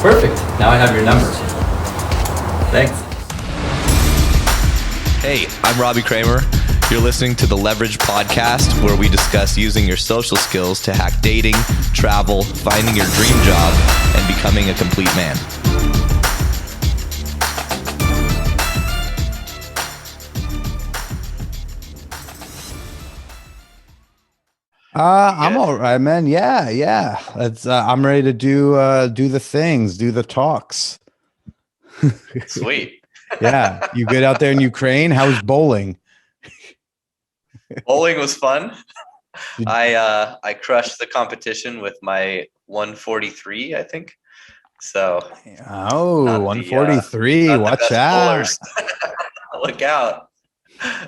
Perfect. Now I have your number. Thanks. Hey, I'm Robbie Kramer. You're listening to the Leverage Podcast, where we discuss using your social skills to hack dating, travel, finding your dream job, and becoming a complete man. I'm all right, man. Yeah. I'm ready to do the things, do the talks. Sweet. Yeah. You good out there in Ukraine? How was bowling? Bowling was fun. I crushed the competition with my 143, I think. So 143. Watch out. Look out.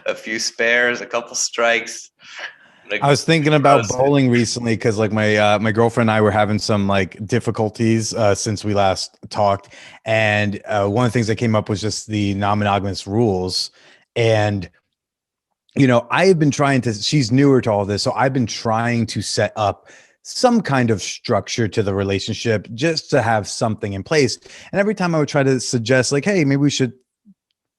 A few spares, a couple strikes. I was thinking about bowling recently because like my girlfriend and I were having some like difficulties since we last talked. And one of the things that came up was just the non-monogamous rules. And, you know, I have been trying to, she's newer to all this. So I've been trying to set up some kind of structure to the relationship just to have something in place. And every time I would try to suggest like, hey, maybe we should,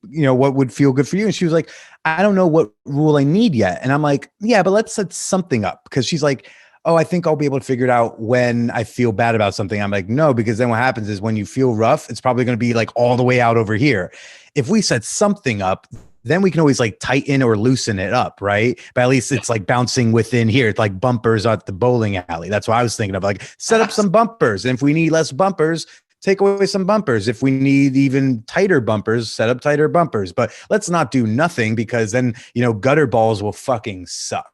you know, what would feel good for you? And she was like, I don't know what rule I need yet. And I'm like, yeah, but let's set something up. Because she's like, oh, I think I'll be able to figure it out when I feel bad about something. I'm like, no, because then what happens is when you feel rough, it's probably going to be like all the way out over here. If we set something up, then we can always like tighten or loosen it up, right? But at least it's like bouncing within here. It's like bumpers at the bowling alley. That's what I was thinking of. Like set up some bumpers. And if we need less bumpers, take away some bumpers. If we need even tighter bumpers, set up tighter bumpers. But let's not do nothing because then, you know, gutter balls will fucking suck.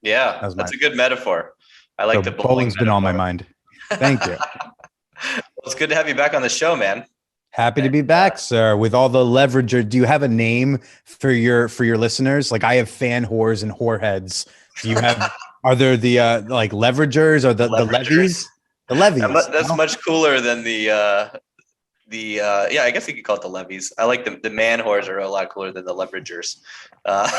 Yeah, that's a good metaphor. I like the bowling's been on my mind. Thank you. Well, it's good to have you back on the show, man. Happy to be back, sir. With all the leverage, do you have a name for your listeners? Like I have fan whores and whoreheads. Do you have? Are there the like leveragers or the levies? The levies. That's much cooler than yeah, I guess you could call it the levies. I like the man whores are a lot cooler than the leveragers. But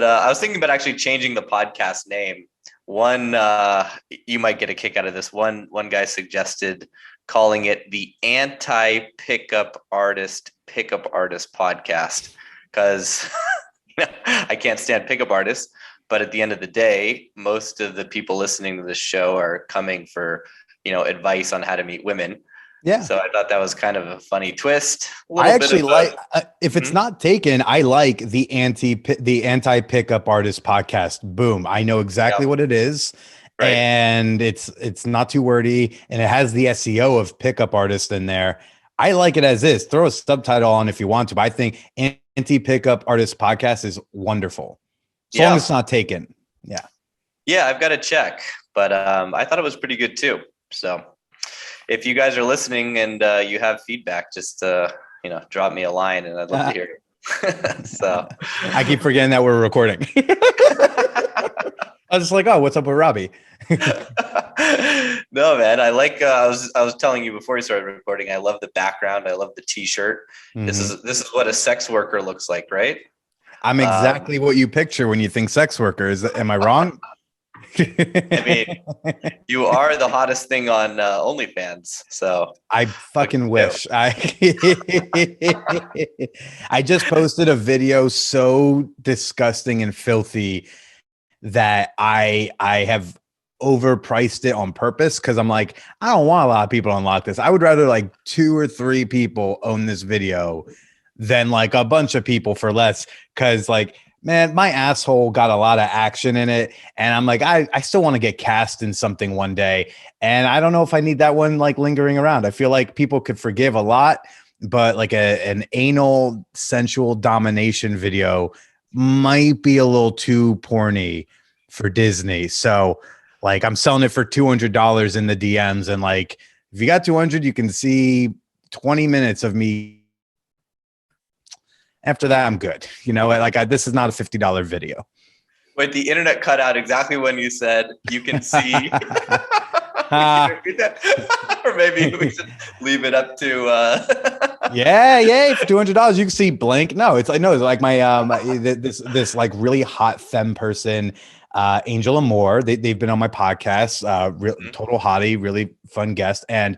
I was thinking about actually changing the podcast name. One, you might get a kick out of this. One guy suggested calling it the Anti-Pickup Artist Podcast because I can't stand pickup artists. But at the end of the day, most of the people listening to this show are coming for, you know, advice on how to meet women. Yeah. So I thought that was kind of a funny twist. I actually like if it's not taken, I like the anti-pickup artist podcast. Boom. I know exactly what it is. Right. And it's not too wordy and it has the SEO of pickup artist in there. I like it as is. Throw a subtitle on if you want to, but I think anti-pickup artist podcast is wonderful. As long as it's not taken. Yeah. Yeah, I've got to check. But I thought it was pretty good too. So if you guys are listening and you have feedback, just you know, drop me a line and I'd love to hear it. So I keep forgetting that we're recording. I was just like, oh, what's up with Robbie? No, man. I like I was telling you before we started recording, I love the background. I love the t-shirt. Mm-hmm. This is what a sex worker looks like, right? I'm exactly what you picture when you think sex workers. Am I wrong? I mean, you are the hottest thing on OnlyFans. So I fucking wish. I just posted a video so disgusting and filthy that I have overpriced it on purpose because I'm like, I don't want a lot of people to unlock this. I would rather like 2 or 3 people own this video than like a bunch of people for less. Cause like, man, my asshole got a lot of action in it. And I'm like, I still want to get cast in something one day. And I don't know if I need that one like lingering around. I feel like people could forgive a lot, but like an anal sensual domination video might be a little too porny for Disney. So like I'm selling it for $200 in the DMs. And like, if you got 200, you can see 20 minutes of me. After that, I'm good. You know, like this is not a $50 video. Wait, the internet cut out exactly when you said you can see. Can you repeat that? Or maybe we should leave it up to. Yeah. For $200, you can see blank. No, it's like my this like really hot femme person. Angel Amore. They've been on my podcast. Total hottie, really fun guest. And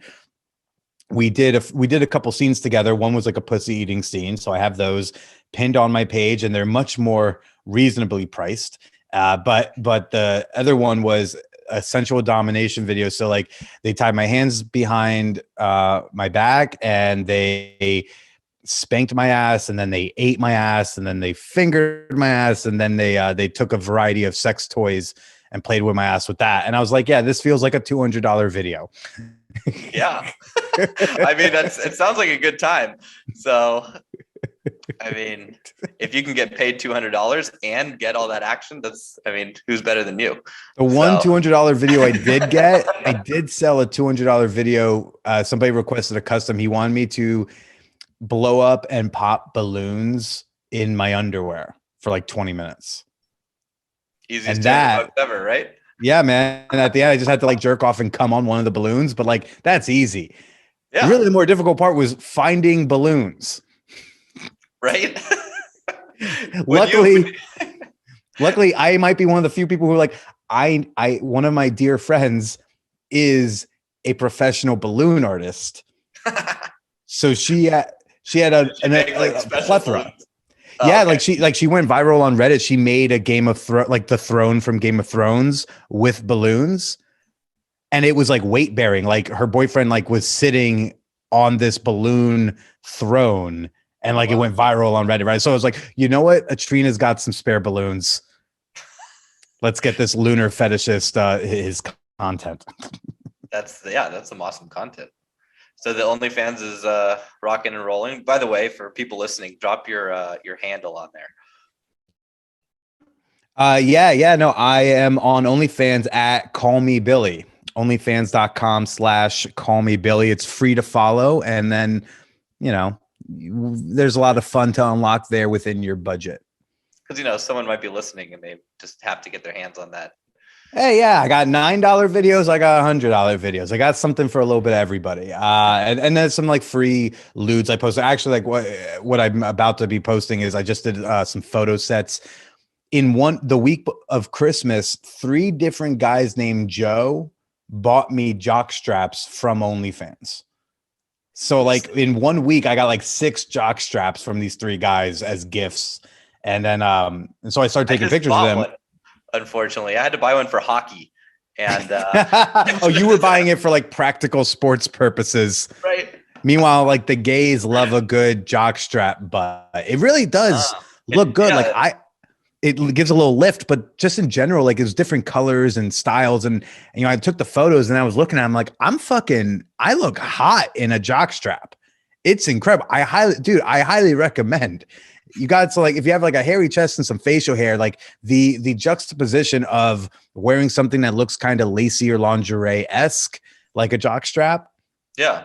we did a couple scenes together. One was like a pussy eating scene. So I have those pinned on my page, and they're much more reasonably priced. But the other one was a sensual domination video. So like they tied my hands behind my back, and they spanked my ass, and then they ate my ass, and then they fingered my ass, and then they took a variety of sex toys and played with my ass with that. And I was like, yeah, this feels like a $200 video. Yeah. I mean, it sounds like a good time. So, I mean, if you can get paid $200 and get all that action, who's better than you? The one $200 video I did get, I did sell a $200 video. Somebody requested a custom. He wanted me to blow up and pop balloons in my underwear for like 20 minutes. Easiest job ever, right? Yeah, man. And at the end, I just had to like jerk off and come on one of the balloons, but like that's easy. Yeah. Really, the more difficult part was finding balloons. Right. Luckily, I might be one of the few people who are like, one of my dear friends is a professional balloon artist. So she had a plethora. Balloons. Yeah, okay. like she went viral on Reddit. She made a Game of Thrones, like the throne from Game of Thrones with balloons, and it was like weight bearing. Like her boyfriend like was sitting on this balloon throne, and like it went viral on Reddit. Right, so I was like, you know what? Atrina's got some spare balloons. Let's get this lunar fetishist his content. That's some awesome content. So the OnlyFans is rocking and rolling. By the way, for people listening, drop your handle on there. No, I am on OnlyFans at Call Me Billy. OnlyFans.com/callmebilly. It's free to follow, and then there's a lot of fun to unlock there within your budget. Because someone might be listening and they just have to get their hands on that. Hey, yeah, I got $9 videos. I got $100 videos. I got something for a little bit of everybody. And then some like free lewds I posted. Actually, like what I'm about to be posting is I just did some photo sets. In the week of Christmas, 3 different guys named Joe bought me jock straps from OnlyFans. So like in 1 week, I got like 6 jock straps from these 3 guys as gifts. And then and so I started taking pictures of them. One. Unfortunately, I had to buy one for hockey, and oh, you were buying it for like practical sports purposes, right? Meanwhile, like the gays love a good jock strap, but it really does look good. Yeah. Like it gives a little lift, but just in general, like it's different colors and styles, and I took the photos and I was looking at them like I look hot in a jock strap. It's incredible. I highly recommend. You got to like, if you have like a hairy chest and some facial hair, like the juxtaposition of wearing something that looks kind of lacy or lingerie-esque, like a jock strap. Yeah.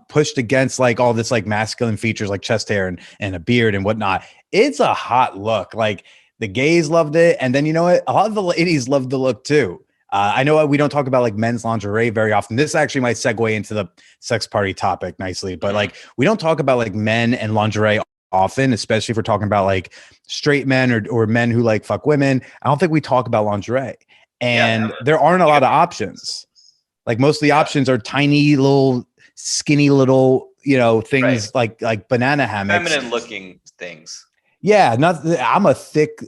Pushed against like all this like masculine features like chest hair and a beard and whatnot. It's a hot look. Like the gays loved it. And then you know what? A lot of the ladies loved the look too. I know we don't talk about like men's lingerie very often. This actually might segue into the sex party topic nicely, but like we don't talk about like men and lingerie often, especially if we're talking about like straight men or men who like fuck women. I don't think we talk about lingerie, and there aren't a lot of options. Like most of the options are tiny little skinny little things like banana hammocks, feminine looking things. Yeah, I'm a thick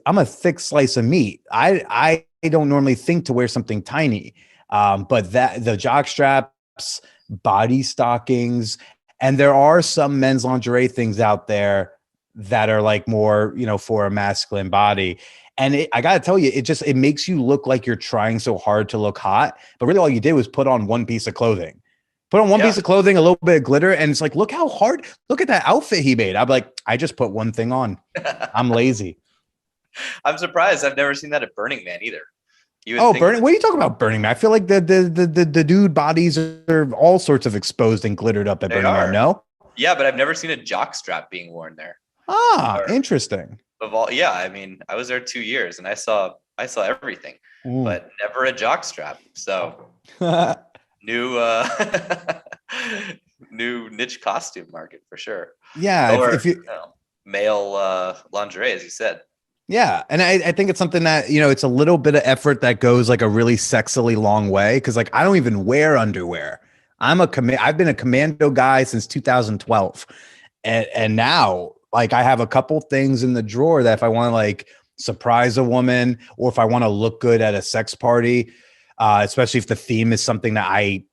slice of meat. I don't normally think to wear something tiny, but that the jock straps, body stockings. And there are some men's lingerie things out there that are like more, for a masculine body. And I got to tell you, it makes you look like you're trying so hard to look hot. But really all you did was put on one piece of clothing. Put on one piece of clothing, a little bit of glitter. And it's like, look how hard, look at that outfit he made. I'm like, I just put one thing on. I'm lazy. I'm surprised. I've never seen that at Burning Man either. Burning! What are you talking about, Burning Man? I feel like the dude bodies are all sorts of exposed and glittered up at Burning Man. No, yeah, but I've never seen a jock strap being worn there. Interesting. I was there 2 years and I saw everything, but never a jock strap. So new niche costume market for sure. Yeah, or, male lingerie, as you said. Yeah. And I think it's something that, it's a little bit of effort that goes like a really sexily long way. Cause like I don't even wear underwear. I've been a commando guy since 2012. And now like I have a couple things in the drawer that if I want to like surprise a woman or if I want to look good at a sex party, especially if the theme is something that I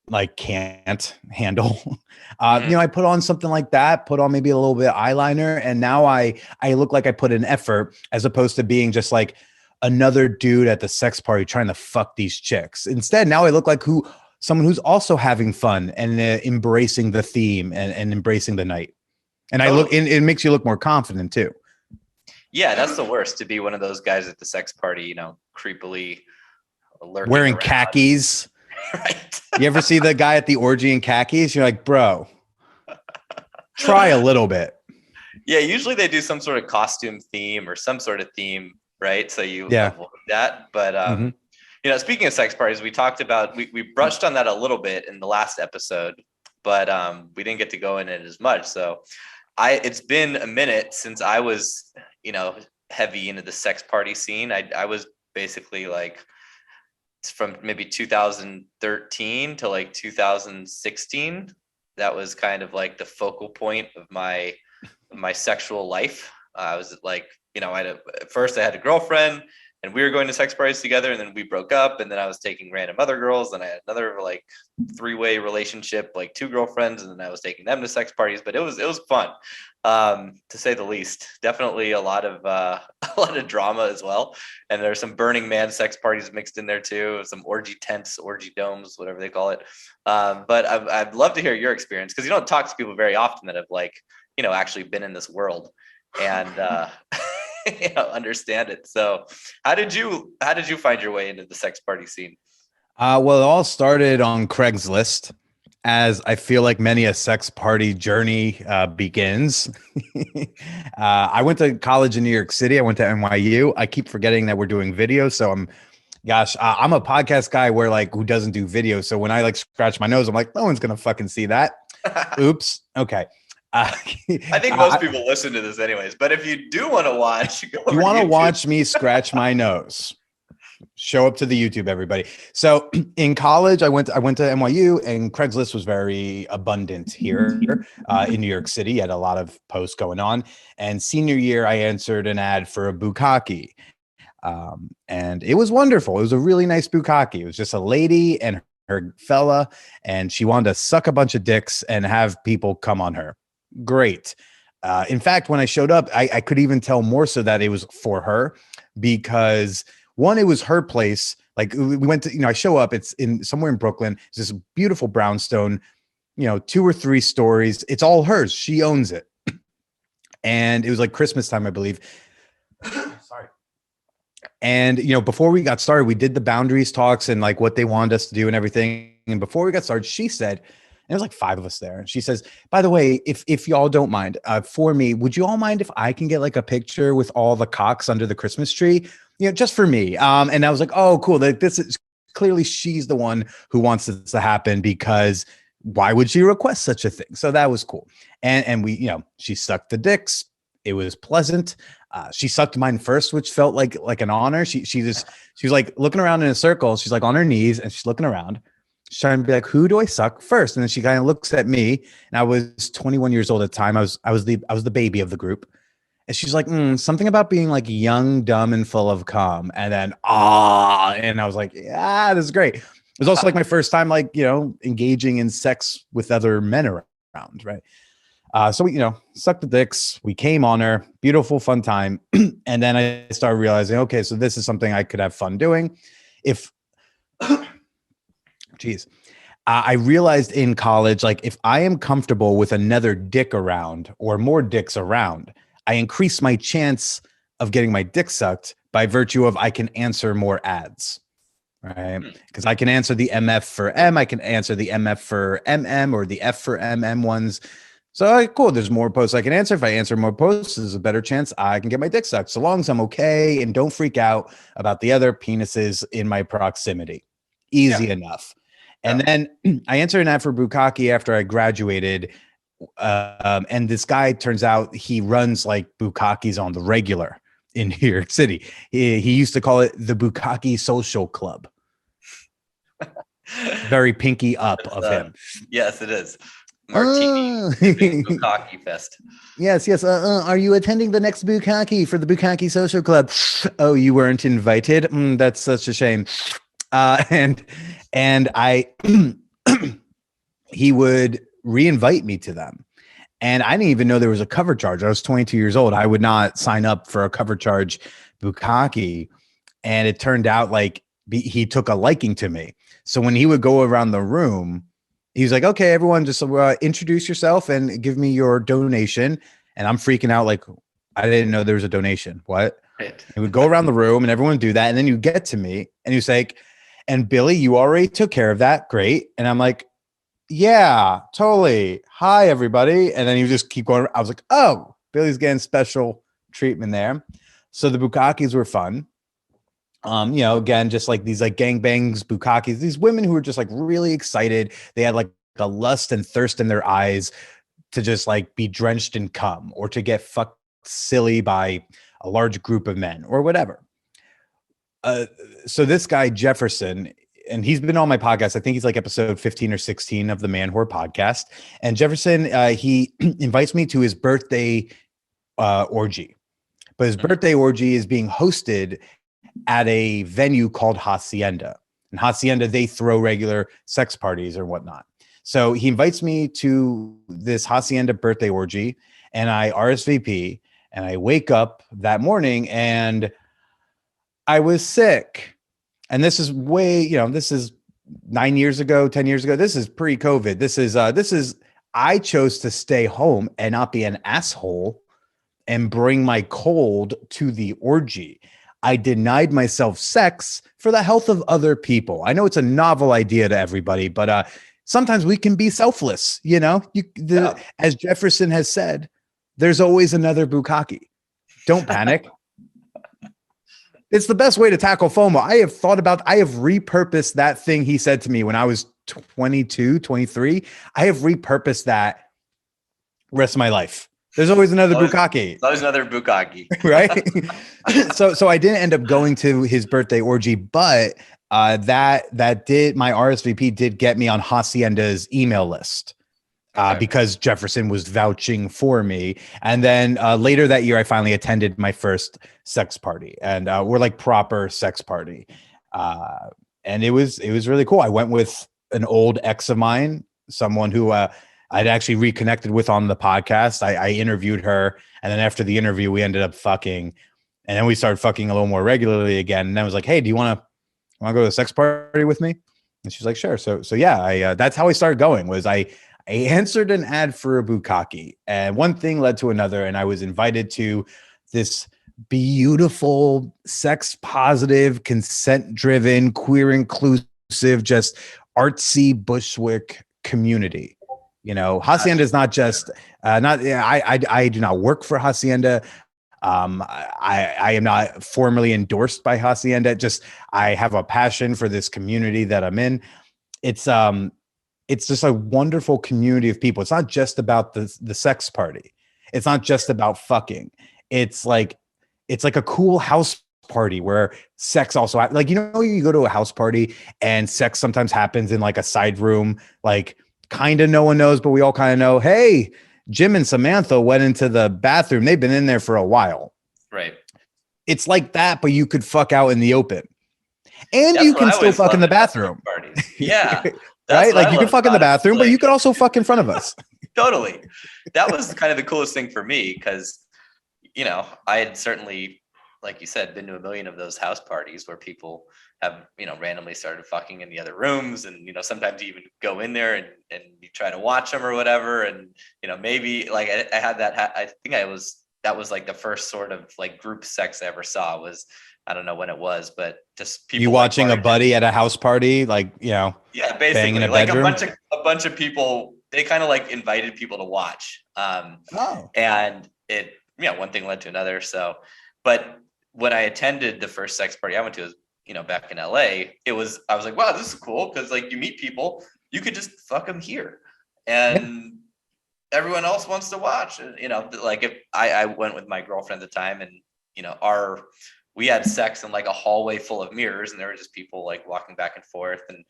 like can't handle. I put on something like that, put on maybe a little bit of eyeliner, and now I look like I put in effort as opposed to being just like another dude at the sex party trying to fuck these chicks. Instead, now I look like someone who's also having fun and embracing the theme and embracing the night. And it makes you look more confident too. Yeah, that's the worst, to be one of those guys at the sex party, creepily lurking wearing around. Khakis. Right. You ever see the guy at the orgy in khakis? You're like, bro, try a little bit. Yeah, usually they do some sort of costume theme or some sort of theme, right? So you avoid that. But speaking of sex parties, we talked about we brushed on that a little bit in the last episode, but we didn't get to go in it as much. So it's been a minute since I was, heavy into the sex party scene. I was basically like from maybe 2013 to like 2016. That was kind of like the focal point of my sexual life. I was like, at first I had a girlfriend and we were going to sex parties together, and then we broke up, and then I was taking random other girls, and I had another like 3-way relationship, like 2 girlfriends, and then I was taking them to sex parties. But it was fun, to say the least. Definitely a lot of drama as well, and there's some Burning Man sex parties mixed in there too, some orgy tents, orgy domes, whatever they call it. But I'd love to hear your experience, because you don't talk to people very often that have like actually been in this world and understand it. So how did you find your way into the sex party scene? Well, it all started on Craigslist, as I feel like many a sex party journey begins. I went to college in New York City. I went to NYU. I keep forgetting that we're doing video. So I'm a podcast guy who doesn't do video. So when I like scratch my nose, I'm like, no one's going to fucking see that. Oops. Okay. I think most people listen to this anyways, but if you do want to watch, you want to watch me scratch my nose, show up to the YouTube, everybody. So in college, I went to NYU, and Craigslist was very abundant here in New York City. You had a lot of posts going on. And senior year, I answered an ad for a bukkake. And it was wonderful. It was a really nice bukkake. It was just a lady and her fella, and she wanted to suck a bunch of dicks and have people come on her. Great. In fact, when I showed up, I could even tell more so that it was for her, because one, it was her place. Like we went to, I show up, it's in somewhere in Brooklyn. It's this beautiful brownstone, 2 or 3 stories. It's all hers. She owns it. And it was like Christmas time, I believe. Sorry. And, before we got started, we did the boundaries talks and like what they wanted us to do and everything. And before we got started, she said, and there was like 5 of us there, and she says, by the way, if y'all don't mind, for me, would you all mind if I can get like a picture with all the cocks under the Christmas tree? Just for me. And I was like, oh, cool. Like, this is clearly she's the one who wants this to happen, because why would she request such a thing? So that was cool. And we, she sucked the dicks. It was pleasant. She sucked mine first, which felt like an honor. She was like looking around in a circle. She's like on her knees and she's looking around. She's trying to be like, who do I suck first? And then she kind of looks at me, and I was 21 years old at the time. I was the baby of the group. And she's like, something about being like young, dumb, and full of cum. And then, and I was like, yeah, this is great. It was also like my first time, engaging in sex with other men around. Right. So we, sucked the dicks. We came on her, beautiful, fun time. And then I started realizing, okay, so this is something I could have fun doing. I realized in college, like if I am comfortable with another dick around or more dicks around, I increase my chance of getting my dick sucked by virtue of I can answer more ads, right? Because I can answer the MF for M, I can answer the MF for MM or the F for MM ones. So cool, there's more posts I can answer. If I answer more posts, there's a better chance I can get my dick sucked, so long as I'm okay and don't freak out about the other penises in my proximity. Easy enough. And then I answered an ad for bukkake after I graduated. And this guy, turns out he runs like bukkakes on the regular. in New York City. He used to call it the Bukkake Social Club. Very pinky up of him. Yes, it is. Martini Bukkake Fest. Yes. Are you attending the next Bukkake for the Bukkake Social Club? Oh, you weren't invited. That's such a shame. And I, he would re-invite me to them. And I didn't even know there was a cover charge. I was 22 years old. I would not sign up for a cover charge Bukkake. And it turned out like he took a liking to me. So when he would go around the room, he was like, okay, everyone just introduce yourself and give me your donation. And I'm freaking out. Like, I didn't know there was a donation. What? Right. He would go around the room and everyone would do that. And then you get to me and he was like, and Billy, you already took care of that. Great. And I'm like, yeah, totally. Hi, everybody. And then he would just keep going. I was like, oh, Billy's getting special treatment there. So the Bukkakes were fun. Again, just like these like gangbangs, Bukkakes, these women who were just like really excited. They had like a lust and thirst in their eyes to just like be drenched in cum or to get fucked silly by a large group of men or whatever. So this guy, Jefferson, and he's been on my podcast. I think he's like episode 15 or 16 of the Manwhore podcast. And Jefferson, he invites me to his birthday orgy. But his birthday orgy is being hosted at a venue called Hacienda. And Hacienda, they throw regular sex parties or whatnot. So he invites me to this Hacienda birthday orgy, and I RSVP, and I wake up that morning, and I was sick. And this is this is 9 years ago, 10 years ago. This is pre-COVID. This is I chose to stay home and not be an asshole and bring my cold to the orgy. I denied myself sex for the health of other people. I know it's a novel idea to everybody, but sometimes we can be selfless. As Jefferson has said, there's always another Bukkake. Don't panic. It's the best way to tackle FOMO. I have repurposed that thing he said to me when I was 22, 23. I have repurposed that rest of my life. There's always another Bukkake. Always another Bukkake. Right? So I didn't end up going to his birthday orgy, but that did, my RSVP did get me on Hacienda's email list because Jefferson was vouching for me. And then later that year, I finally attended my first sex party, and we're like proper sex party. And it was really cool. I went with an old ex of mine, someone who I'd actually reconnected with on the podcast. I interviewed her, and then after the interview, we ended up fucking, and then we started fucking a little more regularly again. And I was like, "Hey, do you want to go to a sex party with me?" And she's like, "Sure." So yeah, that's how I started going. Was I answered an ad for a Bukkake, and one thing led to another, and I was invited to this beautiful, sex positive, consent driven, queer inclusive, just artsy Bushwick community. Hacienda is not just I do not work for Hacienda. I am not formally endorsed by Hacienda. Just I have a passion for this community that I'm in. It's just a wonderful community of people. It's not just about the sex party. It's not just about fucking. It's like a cool house party where sex also you go to a house party and sex sometimes happens in like a side room, like kind of no one knows, but we all kind of know, hey, Jim and Samantha went into the bathroom. They've been in there for a while. Right. It's like that, but you could fuck out in the open. And you can still fuck in the bathroom. Yeah. Right? Like you can fuck in the bathroom, but you could also fuck in front of us. Totally. That was kind of the coolest thing for me because, I had certainly, like you said, been to a million of those house parties where people have, randomly started fucking in the other rooms. And, sometimes you even go in there and you try to watch them or whatever. And, maybe like I had that, I think that was like the first sort of like group sex I ever saw was, I don't know when it was, but just people. You watching a buddy at a house party, yeah, basically like a bunch of people, they kind of like invited people to watch. And it, one thing led to another. So, but when I attended the first sex party I went to was, back in LA, I was like, wow, this is cool. Cause like you meet people, you could just fuck them here. And everyone else wants to watch, like if I went with my girlfriend at the time and we had sex in like a hallway full of mirrors, and there were just people like walking back and forth, and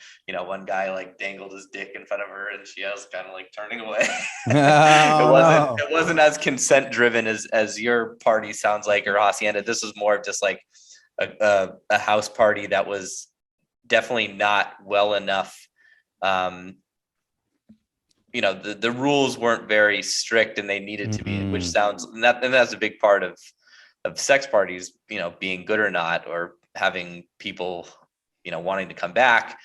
one guy like dangled his dick in front of her, and she was kind of like turning away. It wasn't as consent driven as your party sounds like, or hacienda. This was more of just like a house party that was definitely not well enough. The rules weren't very strict, and they needed to be, which sounds, and that's a big part of sex parties, being good or not, or having people, wanting to come back.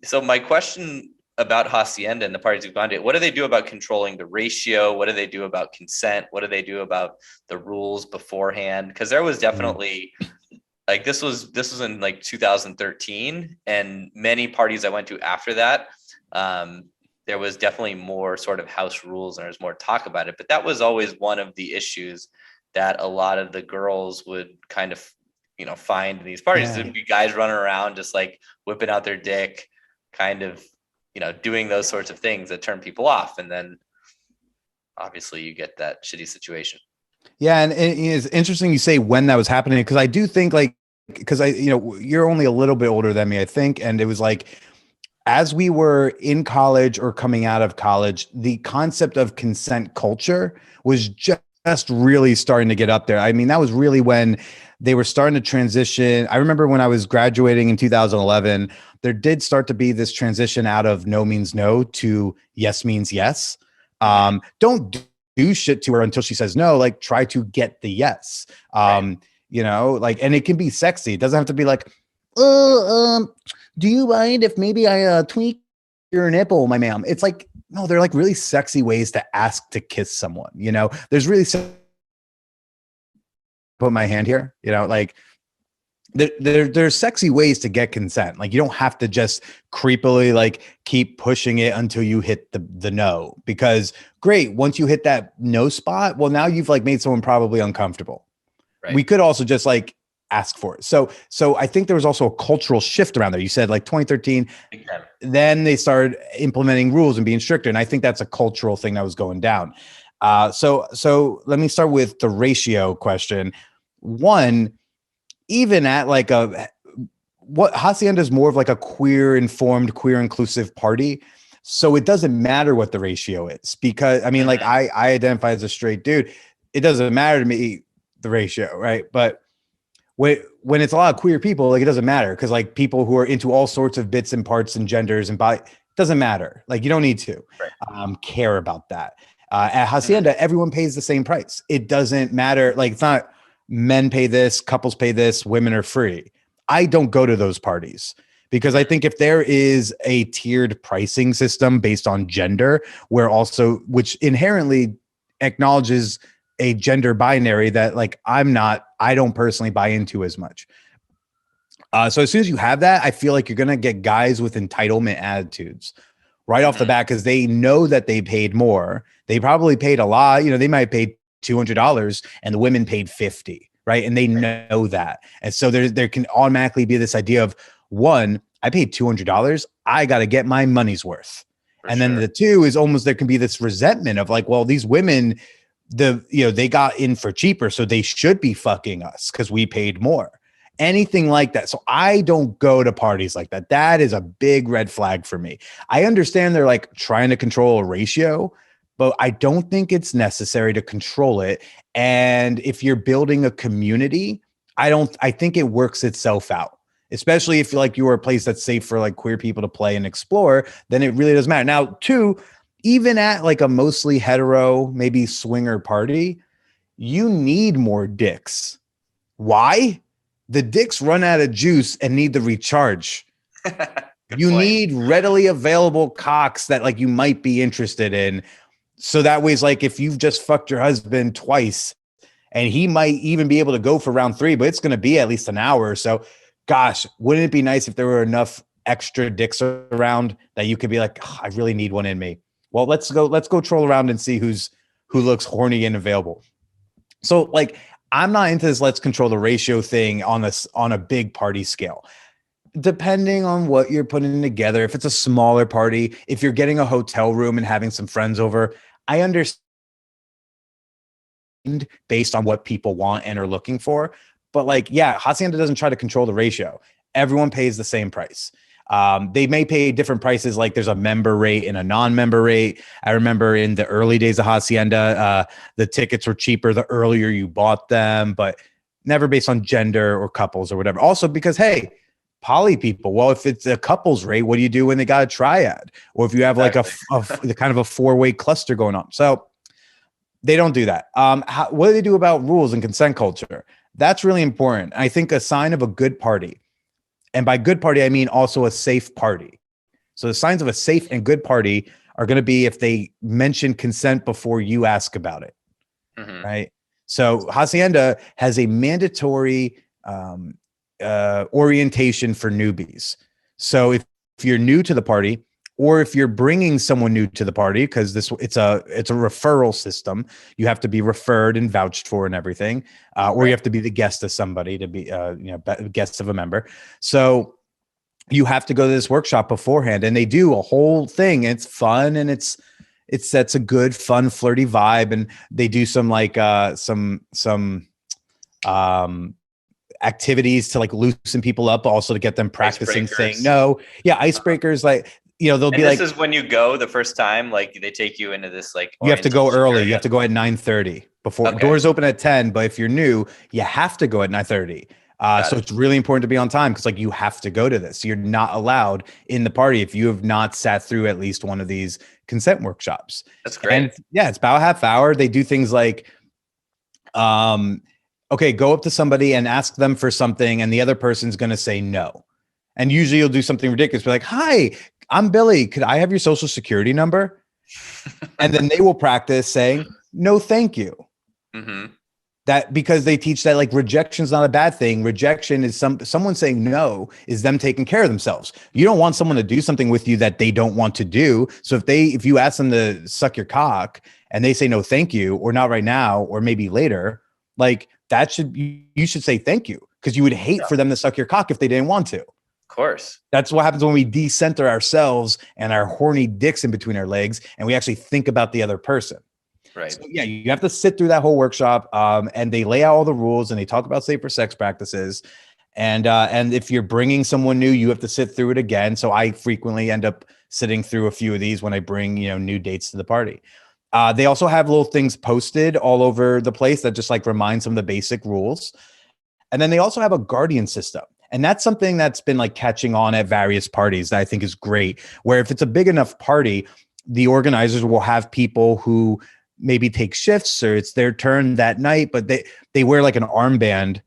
So my question about hacienda and the parties we've gone to, what do they do about controlling the ratio? What do they do about consent? What do they do about the rules beforehand? Because there was definitely like, this was in like 2013, and many parties I went to after that, there was definitely more sort of house rules, and there was more talk about it. But that was always one of the issues that a lot of the girls would kind of, find in these parties. There'd be guys running around just like whipping out their dick, kind of, doing those sorts of things that turn people off. And then obviously you get that shitty situation. Yeah. And it's interesting you say when that was happening, because I do think because you're only a little bit older than me, I think. And it was like, as we were in college or coming out of college, the concept of consent culture was just really starting to get up there. I mean, that was really when they were starting to transition. I remember when I was graduating in 2011, there did start to be this transition out of no means no to yes means yes. Don't do shit to her until she says no, like try to get the yes. And it can be sexy. It doesn't have to be like, do you mind if maybe I tweak your nipple, my ma'am? It's like, no, they're like really sexy ways to ask to kiss someone. There's really put my hand here, like there's sexy ways to get consent. Like you don't have to just creepily like keep pushing it until you hit the no, because great. Once you hit that no spot, well, now you've like made someone probably uncomfortable. Right. We could also just like ask for it. So I think there was also a cultural shift around there. You said like 2013, then they started implementing rules and being stricter. And I think that's a cultural thing that was going down. So let me start with the ratio question. One, even at like what hacienda is more of like a queer informed, queer inclusive party. So it doesn't matter what the ratio is, because I mean, like I identify as a straight dude. It doesn't matter to me, the ratio. Right. But when it's a lot of queer people, like it doesn't matter, because like people who are into all sorts of bits and parts and genders and body, doesn't matter. Like you don't need to care about that. At hacienda, everyone pays the same price. It doesn't matter. Like it's not men pay this, couples pay this, women are free. I don't go to those parties, because I think if there is a tiered pricing system based on gender, which inherently acknowledges a gender binary that like I don't personally buy into as much. So as soon as you have that, I feel like you're going to get guys with entitlement attitudes right off the bat, because they know that they paid more. They probably paid a lot. They might pay $200 and the women paid $50, right? And they know that. And so there can automatically be this idea of, one, I paid $200. I got to get my money's worth. Then the two is almost, there can be this resentment of like, well, these women, they got in for cheaper, so they should be fucking us because we paid more. Anything like that. So I don't go to parties like that. That is a big red flag for me. I understand they're like trying to control a ratio, but I don't think it's necessary to control it. And if you're building a community, I think it works itself out, especially if like you are a place that's safe for like queer people to play and explore, then it really doesn't matter. Now, two, even at like a mostly hetero, maybe swinger party, you need more dicks. Why? The dicks run out of juice and need to recharge. You need readily available cocks that like you might be interested in. So that way it's like, if you've just fucked your husband twice and he might even be able to go for round 3, but it's going to be at least an hour or so. Gosh, wouldn't it be nice if there were enough extra dicks around that you could be like, oh, I really need one in me. Well, let's go troll around and see who looks horny and available. So like, I'm not into this let's control the ratio thing on a big party scale. Depending on what you're putting together, if it's a smaller party, if you're getting a hotel room and having some friends over, I understand based on what people want and are looking for. But like, yeah, Hacienda doesn't try to control the ratio. Everyone pays the same price. They may pay different prices, like there's a member rate and a non-member rate. I remember in the early days of Hacienda, the tickets were cheaper the earlier you bought them, but never based on gender or couples or whatever. Also because, hey, poly people, well, if it's a couples rate, what do you do when they got a triad? Or if you have like a kind of a four-way cluster going on? So they don't do that. What do they do about rules and consent culture? That's really important. I think a sign of a good party, and by good party, I mean also a safe party. So the signs of a safe and good party are going to be if they mention consent before you ask about it, right? So Hacienda has a mandatory orientation for newbies. So if you're new to the party, or if you're bringing someone new to the party, because it's a referral system, you have to be referred and vouched for and everything, or you have to be the guest of somebody to be guest of a member. So you have to go to this workshop beforehand, and they do a whole thing. It's fun, and it sets a good, fun, flirty vibe, and they do some like some activities to like loosen people up, also to get them practicing saying no. Yeah, icebreakers, like. They'll be like, this is when you go the first time, like they take you into this, like, you have to go early. You have to go at 9:30 before doors open at 10. But if you're new, you have to go at 9:30. So it's really important to be on time, because like you have to go to this. You're not allowed in the party if you have not sat through at least one of these consent workshops. That's great. And it's about a half hour. They do things like, okay, go up to somebody and ask them for something, and the other person's going to say no. And usually you'll do something ridiculous. Be like, hi, I'm Billy. Could I have your social security number? And then they will practice saying, no, thank you. That because they teach that like rejection is not a bad thing. Rejection is someone saying no is them taking care of themselves. You don't want someone to do something with you that they don't want to do. So if you ask them to suck your cock and they say no, thank you, or not right now, or maybe later, like you should say thank you, because you would hate for them to suck your cock if they didn't want to. Of course. That's what happens when we decenter ourselves and our horny dicks in between our legs, and we actually think about the other person. Right. So, yeah, you have to sit through that whole workshop, and they lay out all the rules, and they talk about safer sex practices. And if you're bringing someone new, you have to sit through it again. So I frequently end up sitting through a few of these when I bring new dates to the party. They also have little things posted all over the place that just like remind some of the basic rules. And then they also have a guardian system. And that's something that's been like catching on at various parties that I think is great, where if it's a big enough party, the organizers will have people who maybe take shifts, or it's their turn that night, but they wear like an armband.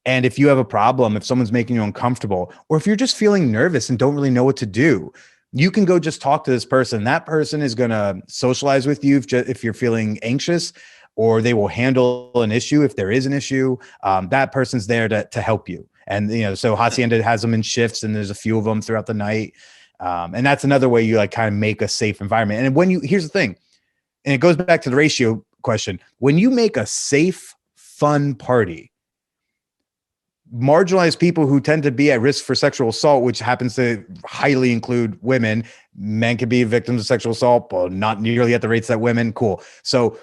And if you have a problem, if someone's making you uncomfortable, or if you're just feeling nervous and don't really know what to do, you can go just talk to this person. That person is going to socialize with you if you're feeling anxious, or they will handle an issue if there is an issue. That person's there to help you. And, so Hacienda has them in shifts, and there's a few of them throughout the night. And that's another way you like kind of make a safe environment. And here's the thing, and it goes back to the ratio question. When you make a safe, fun party, marginalized people who tend to be at risk for sexual assault, which happens to highly include women, men can be victims of sexual assault, but not nearly at the rates that women. Cool. So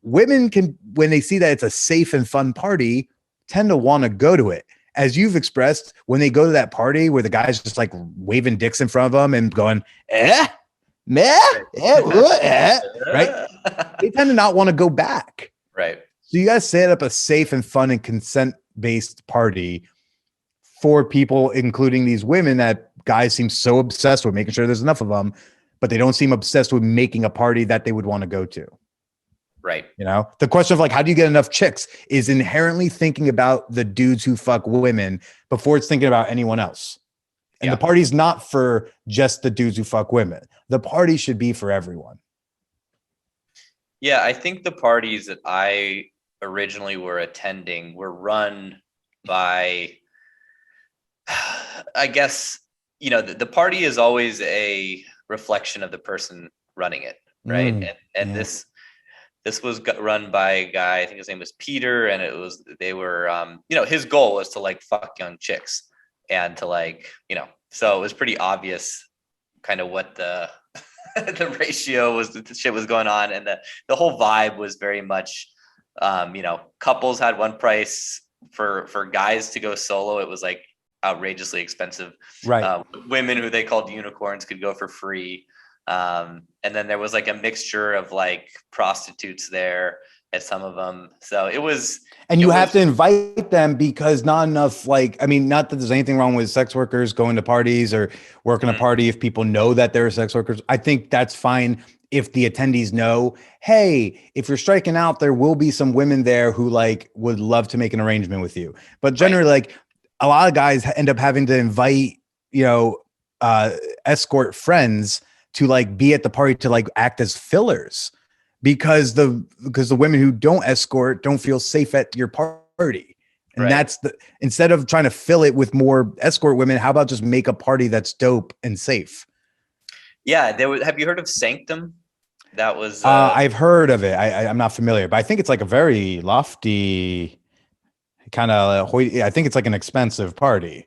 women can, when they see that it's a safe and fun party, tend to want to go to it. As you've expressed, when they go to that party where the guy's just like waving dicks in front of them and going, right? They tend to not want to go back. Right. So you got to set up a safe and fun and consent-based party for people, including these women that guys seem so obsessed with making sure there's enough of them, but they don't seem obsessed with making a party that they would want to go to. Right. The question of like, how do you get enough chicks is inherently thinking about the dudes who fuck women before it's thinking about anyone else. And the party's not for just the dudes who fuck women. The party should be for everyone. Yeah, I think the parties that I originally were attending were run by, I guess, the party is always a reflection of the person running it. Right. And this was run by a guy, I think his name was Peter, and they were, his goal was to like fuck young chicks and to like, so it was pretty obvious kind of what the ratio was, the shit was going on. And the whole vibe was very much Couples had one price. For guys to go solo, it was like outrageously expensive. Right. Women who they called unicorns could go for free. And then there was like a mixture of like prostitutes there at some of them. So it was. And you have to invite them because not enough, like, I mean, not that there's anything wrong with sex workers going to parties or working a party if people know that they're sex workers. I think that's fine if the attendees know, hey, if you're striking out, there will be some women there who like would love to make an arrangement with you. But generally, like a lot of guys end up having to invite, escort friends to like be at the party to like act as fillers because the women who don't escort don't feel safe at your party. And that's instead of trying to fill it with more escort women, how about just make a party that's dope and safe? Yeah. Have you heard of Sanctum? That was, I've heard of it. I'm not familiar, but I think it's like a very lofty kind of, I think it's like an expensive party.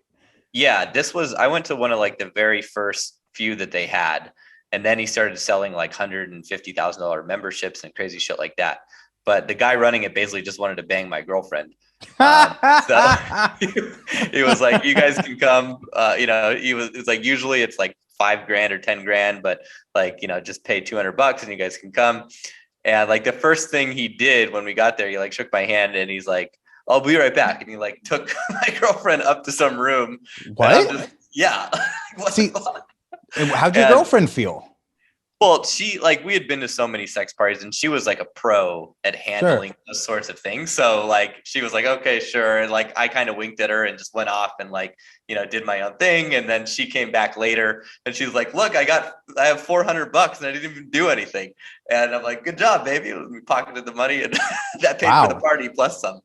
Yeah. I went to one of like the very first few that they had. And then he started selling like $150,000 memberships and crazy shit like that. But the guy running it basically just wanted to bang my girlfriend. So he was like, you guys can come, it's like, usually it's like $5,000 or $10,000, but like, just pay $200 and you guys can come. And like the first thing he did when we got there, he like shook my hand and he's like, I'll be right back. And he like took my girlfriend up to some room. What? Yeah. See, how'd your girlfriend feel? Well, we had been to so many sex parties and she was like a pro at handling those sorts of things. So like, she was like, okay, sure. And like, I kind of winked at her and just went off and like, did my own thing. And then she came back later and she was like, look, I have $400 and I didn't even do anything. And I'm like, good job, baby. We pocketed the money and that paid for the party plus some.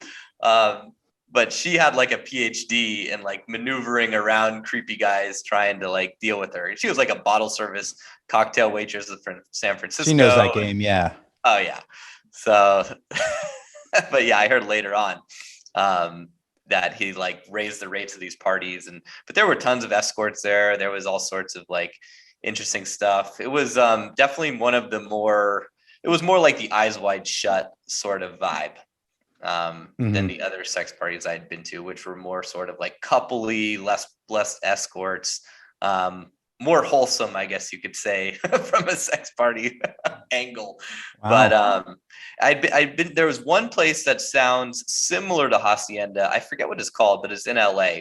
But she had like a PhD in like maneuvering around creepy guys trying to like deal with her. She was like a bottle service cocktail waitress from San Francisco. She knows that game. Yeah. Oh yeah. So, but yeah, I heard later on that he like raised the rates of these parties but there were tons of escorts there. There was all sorts of like interesting stuff. It was definitely it was more like the Eyes Wide Shut sort of vibe. Than the other sex parties I'd been to, which were more sort of like coupley, less escorts, more wholesome, I guess you could say, from a sex party angle. Wow. But there was one place that sounds similar to Hacienda. I forget what it's called, but it's in LA.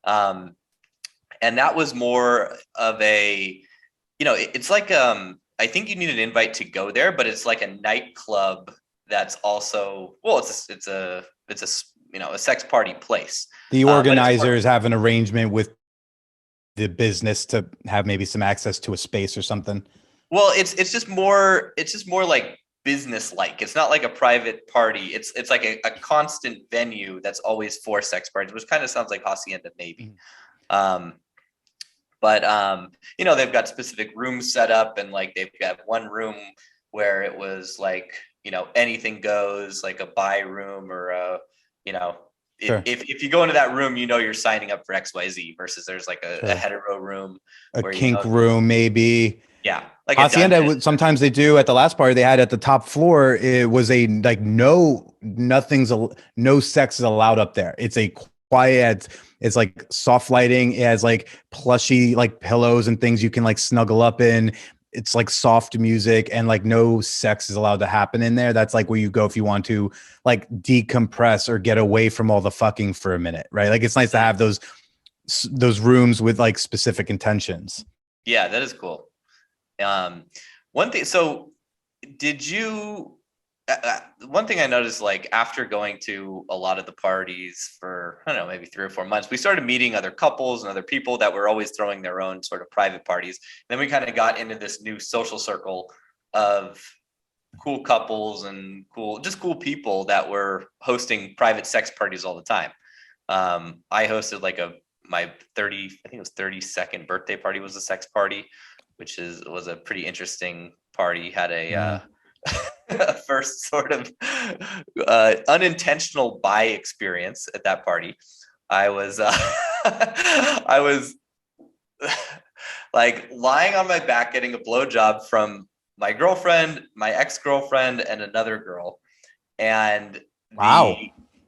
And that was more of it's like, I think you need an invite to go there, but it's like a nightclub that's also, it's a sex party place. The organizers have an arrangement with the business to have maybe some access to a space or something. Well, it's just more like business like. It's not like a private party. It's like a constant venue that's always for sex parties, which kind of sounds like Hacienda maybe. But they've got specific rooms set up and like they've got one room where it was like, anything goes, like a buy room or if you go into that room, you're signing up for XYZ versus there's like a hetero room, a kink room, maybe. Yeah. Like Hacienda, sometimes they do at the last party they had at the top floor. It was no sex is allowed up there. It's a quiet, it's like soft lighting. It has like plushy, like pillows and things you can like snuggle up in. It's like soft music and like no sex is allowed to happen in there. That's like where you go if you want to like decompress or get away from all the fucking for a minute, right? Like it's nice to have those rooms with like specific intentions. Yeah, that is cool. One thing. So did you, one thing I noticed, like after going to a lot of the parties for, I don't know, maybe 3 or 4 months, we started meeting other couples and other people that were always throwing their own sort of private parties. And then we kind of got into this new social circle of cool couples and cool people that were hosting private sex parties all the time. I hosted like my 32nd birthday party was a sex party, which was a pretty interesting party. Had a first sort of unintentional bi experience at that party. I was like lying on my back getting a blowjob from my girlfriend, my ex-girlfriend, and another girl. And Wow.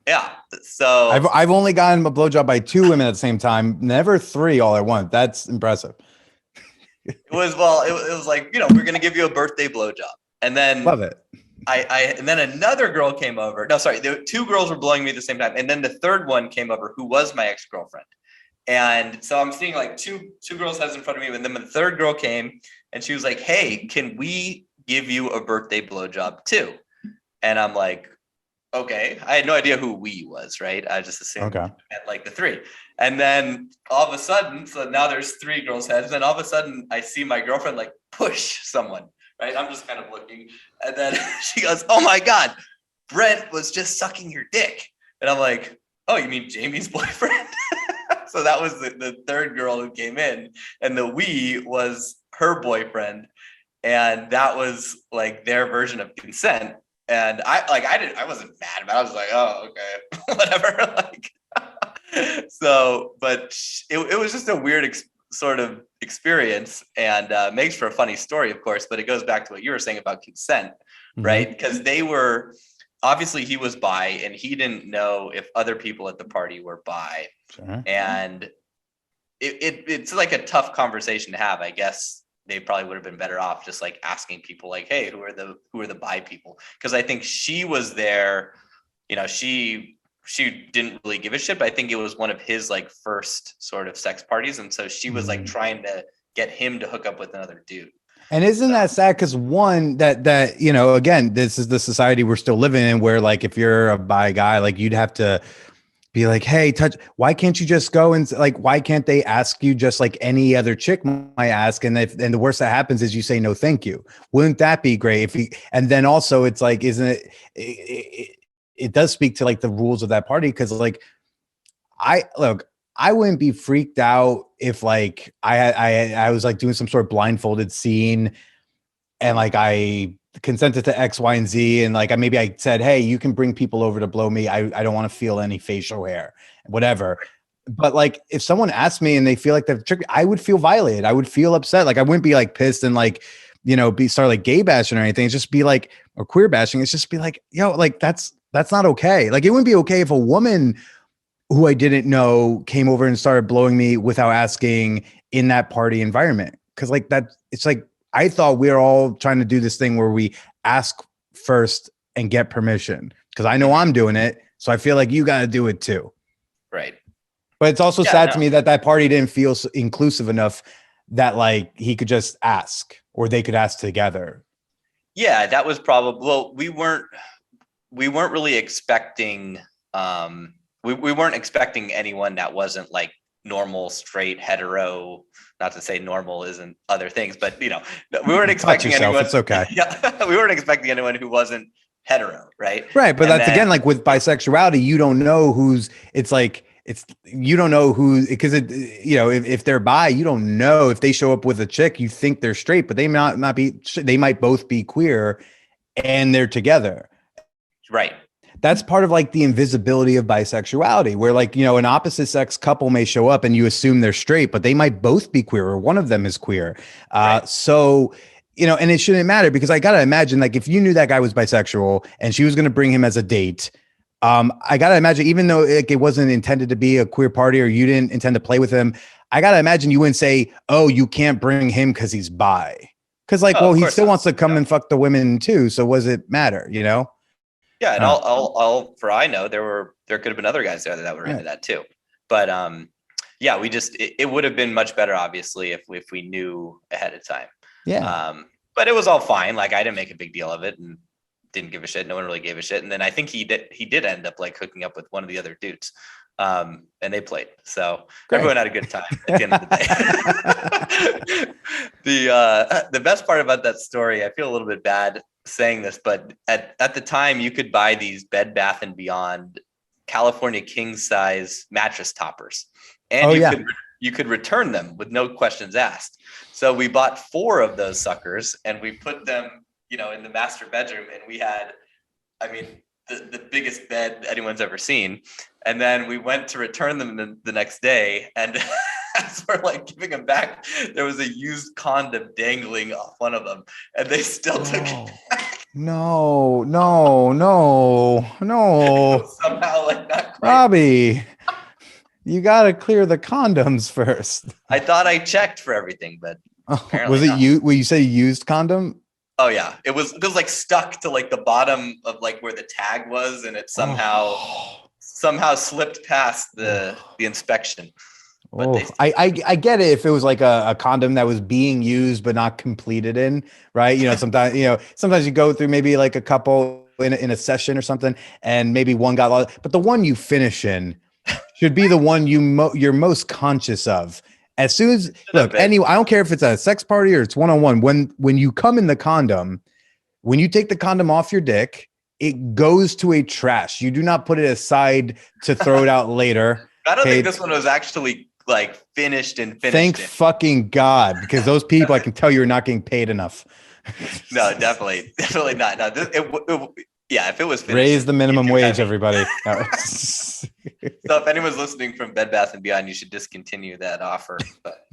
yeah, so I've only gotten a blowjob by 2 women at the same time, never 3 all at once. That's impressive. it was like, we're gonna give you a birthday blowjob, and then Love it. and then another girl came over. No, sorry, there were 2 girls were blowing me at the same time, and then the third one came over, who was my ex-girlfriend. And so I'm seeing like two girls' heads in front of me, and then the third girl came, and she was like, "Hey, can we give you a birthday blowjob too?" And I'm like, "Okay." I had no idea who we was, right? I just assumed Okay. at like the 3. And then all of a sudden, so now there's 3 girls' heads. Then all of a sudden, I see my girlfriend like push someone, right? I'm just kind of looking, and then she goes, "Oh my God, Brent was just sucking your dick." And I'm like, "Oh, you mean Jamie's boyfriend?" So that was the third girl who came in, and the we was her boyfriend, and that was like their version of consent. And I wasn't mad about it. I was like, "Oh, okay, whatever." Like, so, but it was just a weird sort of experience, and makes for a funny story, of course. But it goes back to what you were saying about consent, right? Because they were obviously, he was bi, and he didn't know if other people at the party were bi. Sure. And it's like a tough conversation to have. I guess they probably would have been better off just like asking people like, "Hey, who are the bi people?" Because I think she was there, she didn't really give a shit, but I think it was one of his like first sort of sex parties, and so she was like trying to get him to hook up with another dude. And isn't that sad? Because one, that again, this is the society we're still living in, where like if you're a bi guy, like you'd have to be like, "Hey, touch. Why can't you just go and like? Why can't they ask you just like any other chick might ask?" And the worst that happens is you say no, thank you. Wouldn't that be great? If he, and then also it's like, isn't it? It does speak to like the rules of that party, because like I wouldn't be freaked out if like I was like doing some sort of blindfolded scene, and like I consented to X, Y, and Z, and like maybe I said, "Hey, you can bring people over to blow me. I don't want to feel any facial hair, whatever." But like if someone asked me and they feel like they're tricked, I would feel violated. I would feel upset. Like I wouldn't be like pissed and like start like gay bashing or anything. It's just be like, or queer bashing. It's just be like, yo, like that's not okay. Like it wouldn't be okay if a woman who I didn't know came over and started blowing me without asking in that party environment. Cause like that, it's like, I thought we were all trying to do this thing where we ask first and get permission. Cause I know I'm doing it. So I feel like you got to do it too. Right. But it's also sad to me that party didn't feel inclusive enough that like he could just ask, or they could ask together. Yeah, that was probably, well, we weren't really expecting, we weren't expecting anyone that wasn't like normal, straight, hetero. Not to say normal isn't other things, but we weren't expecting anyone. It's okay. Yeah, we weren't expecting anyone who wasn't hetero, right? Right, but that's again like with bisexuality, you don't know who's. It's like you don't know who, because if they're bi, you don't know. If they show up with a chick, you think they're straight, but they might not be. They might both be queer, and they're together. Right. That's part of like the invisibility of bisexuality, where like, an opposite sex couple may show up and you assume they're straight, but they might both be queer, or one of them is queer. Right. So, and it shouldn't matter, because I got to imagine like if you knew that guy was bisexual and she was going to bring him as a date, I got to imagine, even though it wasn't intended to be a queer party or you didn't intend to play with him, I got to imagine you wouldn't say, "Oh, you can't bring him because he's bi." Because like, well, he still wants to come and fuck the women too. So what does it matter, Yeah, and all for I know, there could have been other guys there that were into that too. But yeah, it would have been much better, obviously, if we knew ahead of time. Yeah. But it was all fine. Like I didn't make a big deal of it and didn't give a shit. No one really gave a shit. And then I think he did end up like hooking up with one of the other dudes. And they played. So everyone had a good time at the end of the day. The best part about that story, I feel a little bit bad saying this, but at the time you could buy these Bed Bath & Beyond California king size mattress toppers, and you could return them with no questions asked. So we bought 4 of those suckers and we put them, in the master bedroom, and we had, the biggest bed anyone's ever seen. And then we went to return them the next day, and as we're like giving them back, there was a used condom dangling off one of them, and they still took it back. No, no, no, It no. was somehow like not quite. Robbie, you got to clear the condoms first. I thought I checked for everything, but Was apparently it not. you? Will you say used condom? Oh yeah, it was like stuck to like the bottom of like where the tag was, and it somehow Oh, somehow slipped past the inspection. But they oh. I get it if it was like a condom that was being used but not completed in, right? Sometimes you go through maybe like a couple in a session or something, and maybe one got lost, but the one you finish in should be the one you're most conscious of. As soon as should have look, been. I don't care if it's a sex party or it's one-on-one. When you come in the condom, when you take the condom off your dick, it goes to a trash. You do not put it aside to throw it out later. I don't Okay. think this one was actually like finished and Thank finished. fucking God, because those people, I can tell you're not getting paid enough. No, definitely not. No, yeah, if it was finished, Raise the minimum you wage, have it. everybody. No. So if anyone's listening from Bed Bath and Beyond, you should discontinue that offer. But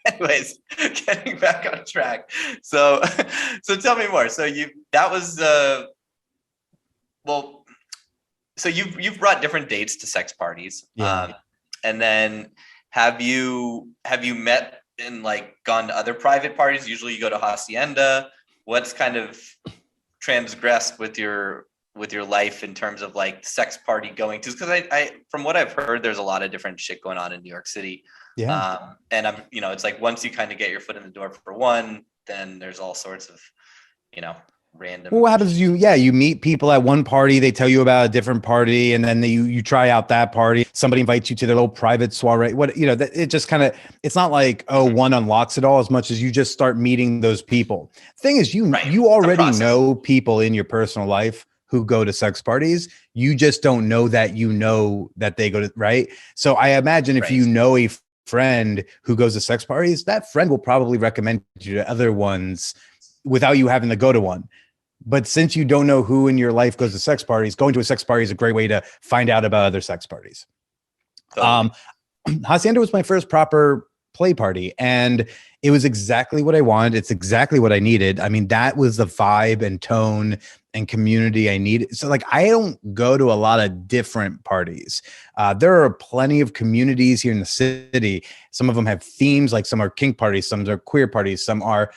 anyways, getting back on track. So tell me more. So well, so you've brought different dates to sex parties. Yeah. And then have you met and like gone to other private parties? Usually you go to hacienda. What's kind of transgressed with your life in terms of like sex party going to? Because I from what I've heard, there's a lot of different shit going on in New York City. Yeah. And it's like once you kind of get your foot in the door for one, then there's all sorts of, random. Well, what happens is you meet people at one party, they tell you about a different party, and then you try out that party. Somebody invites you to their little private soiree. It just kind of, it's not like, one unlocks it all as much as you just start meeting those people. Thing is, you already know people in your personal life who go to sex parties. You just don't know that they go to, right? So I imagine if you know a friend who goes to sex parties, that friend will probably recommend you to other ones without you having to go to one. But since you don't know who in your life goes to sex parties, going to a sex party is a great way to find out about other sex parties. Totally. Hacienda was my first proper play party, and it was exactly what I wanted. It's exactly what I needed. I mean, that was the vibe and tone and community I needed. So like, I don't go to a lot of different parties. There are plenty of communities here in the city. Some of them have themes, like some are kink parties, some are queer parties, some are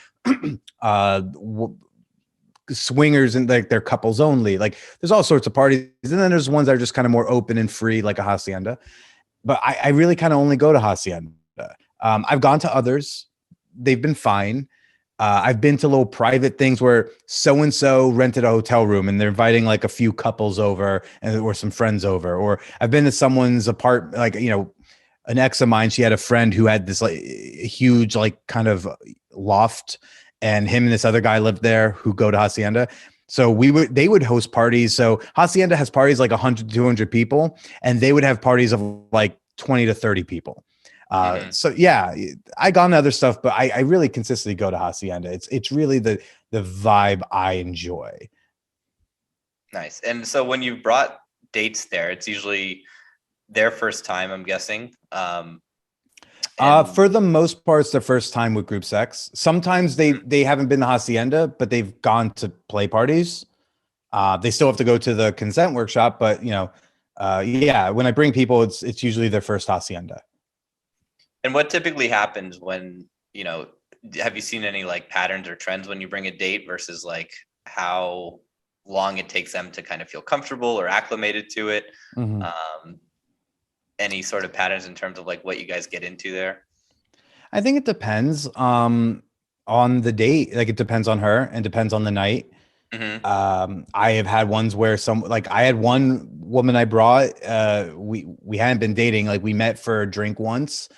swingers and like they're couples only. Like there's all sorts of parties. And then there's ones that are just kind of more open and free, like a hacienda. But I really kind of only go to hacienda. I've gone to others. They've been fine. I've been to little private things where so-and-so rented a hotel room and they're inviting like a few couples over or some friends over. Or I've been to someone's apartment, like, an ex of mine, she had a friend who had this like huge, like kind of loft, and him and this other guy lived there who go to hacienda. So they would host parties. So hacienda has parties like 100 to 200 people, and they would have parties of like 20 to 30 people. So yeah, I gone to other stuff, but I really consistently go to hacienda. It's really the vibe I enjoy. Nice. And so when you brought dates there, it's usually their first time, I'm guessing. For the most part, it's their first time with group sex. Sometimes they haven't been to hacienda, but they've gone to play parties. They still have to go to the consent workshop, but when I bring people, it's usually their first hacienda. And what typically happens when, have you seen any like patterns or trends when you bring a date versus like how long it takes them to kind of feel comfortable or acclimated to it? Mm-hmm. Any sort of patterns in terms of like what you guys get into there? I think it depends on the date. Like it depends on her and depends on the night. Mm-hmm. I have had ones where I had one woman I brought, we hadn't been dating. Like we met for a drink once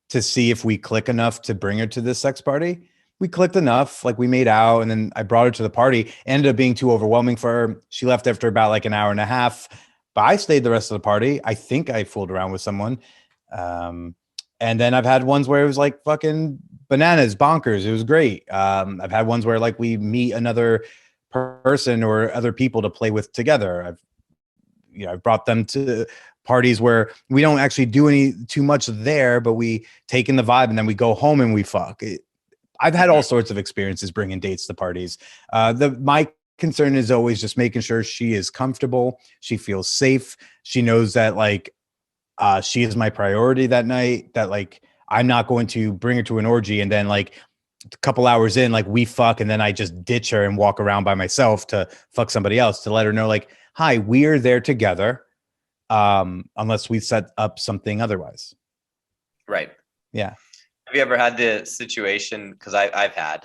to see if we click enough to bring her to this sex party. We clicked enough, like we made out, and then I brought her to the party. It ended up being too overwhelming for her. She left after about like an hour and a half. But I stayed the rest of the party. I think I fooled around with someone. And then I've had ones where it was like fucking bananas, bonkers. It was great. I've had ones where like we meet another person or other people to play with together. I've brought them to parties where we don't actually do too much there, but we take in the vibe and then we go home and we fuck. I've had all sorts of experiences bringing dates to parties. My concern is always just making sure she is comfortable. She feels safe. She knows that like, she is my priority that night, that like, I'm not going to bring her to an orgy and then like a couple hours in, like we fuck. And then I just ditch her and walk around by myself to fuck somebody else, to let her know like, hi, we're there together. Unless we set up something otherwise. Right. Yeah. Have you ever had the situation? Because I've had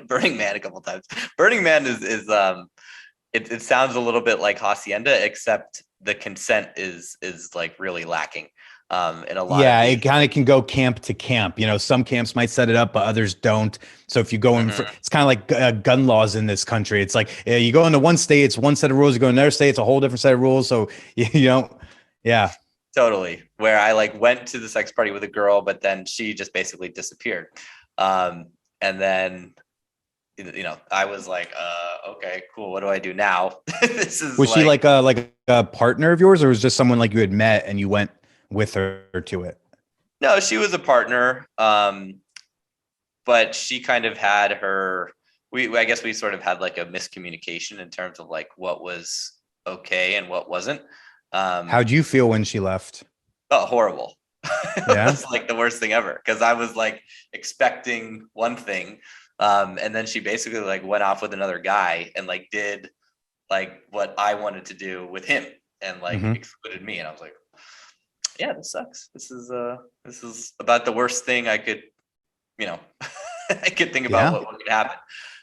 Burning Man a couple times. Burning Man is it sounds a little bit like Hacienda, except the consent is like really lacking. In a lot. Yeah, it kind of can go camp to camp. You know, some camps might set it up, but others don't. So if you go in, it's kind of like gun laws in this country. It's like you go into one state, it's one set of rules. You go to another state, it's a whole different set of rules. So you know, yeah. Totally. Where I like went to the sex party with a girl, but then she just basically disappeared. And then, you know, I was like, okay, cool. What do I do now? Was she like a partner of yours, or was just someone like you had met and you went with her to it? No, she was a partner. But she kind of had her, I guess we sort of had like a miscommunication in terms of like what was okay and what wasn't. How'd you feel when she left? Oh, horrible. Yeah. It was like the worst thing ever, because I was like expecting one thing. And then she basically like went off with another guy and like did like what I wanted to do with him and like excluded me. And I was like, yeah, this sucks. This is about the worst thing I could, you know, I could think about what could happen.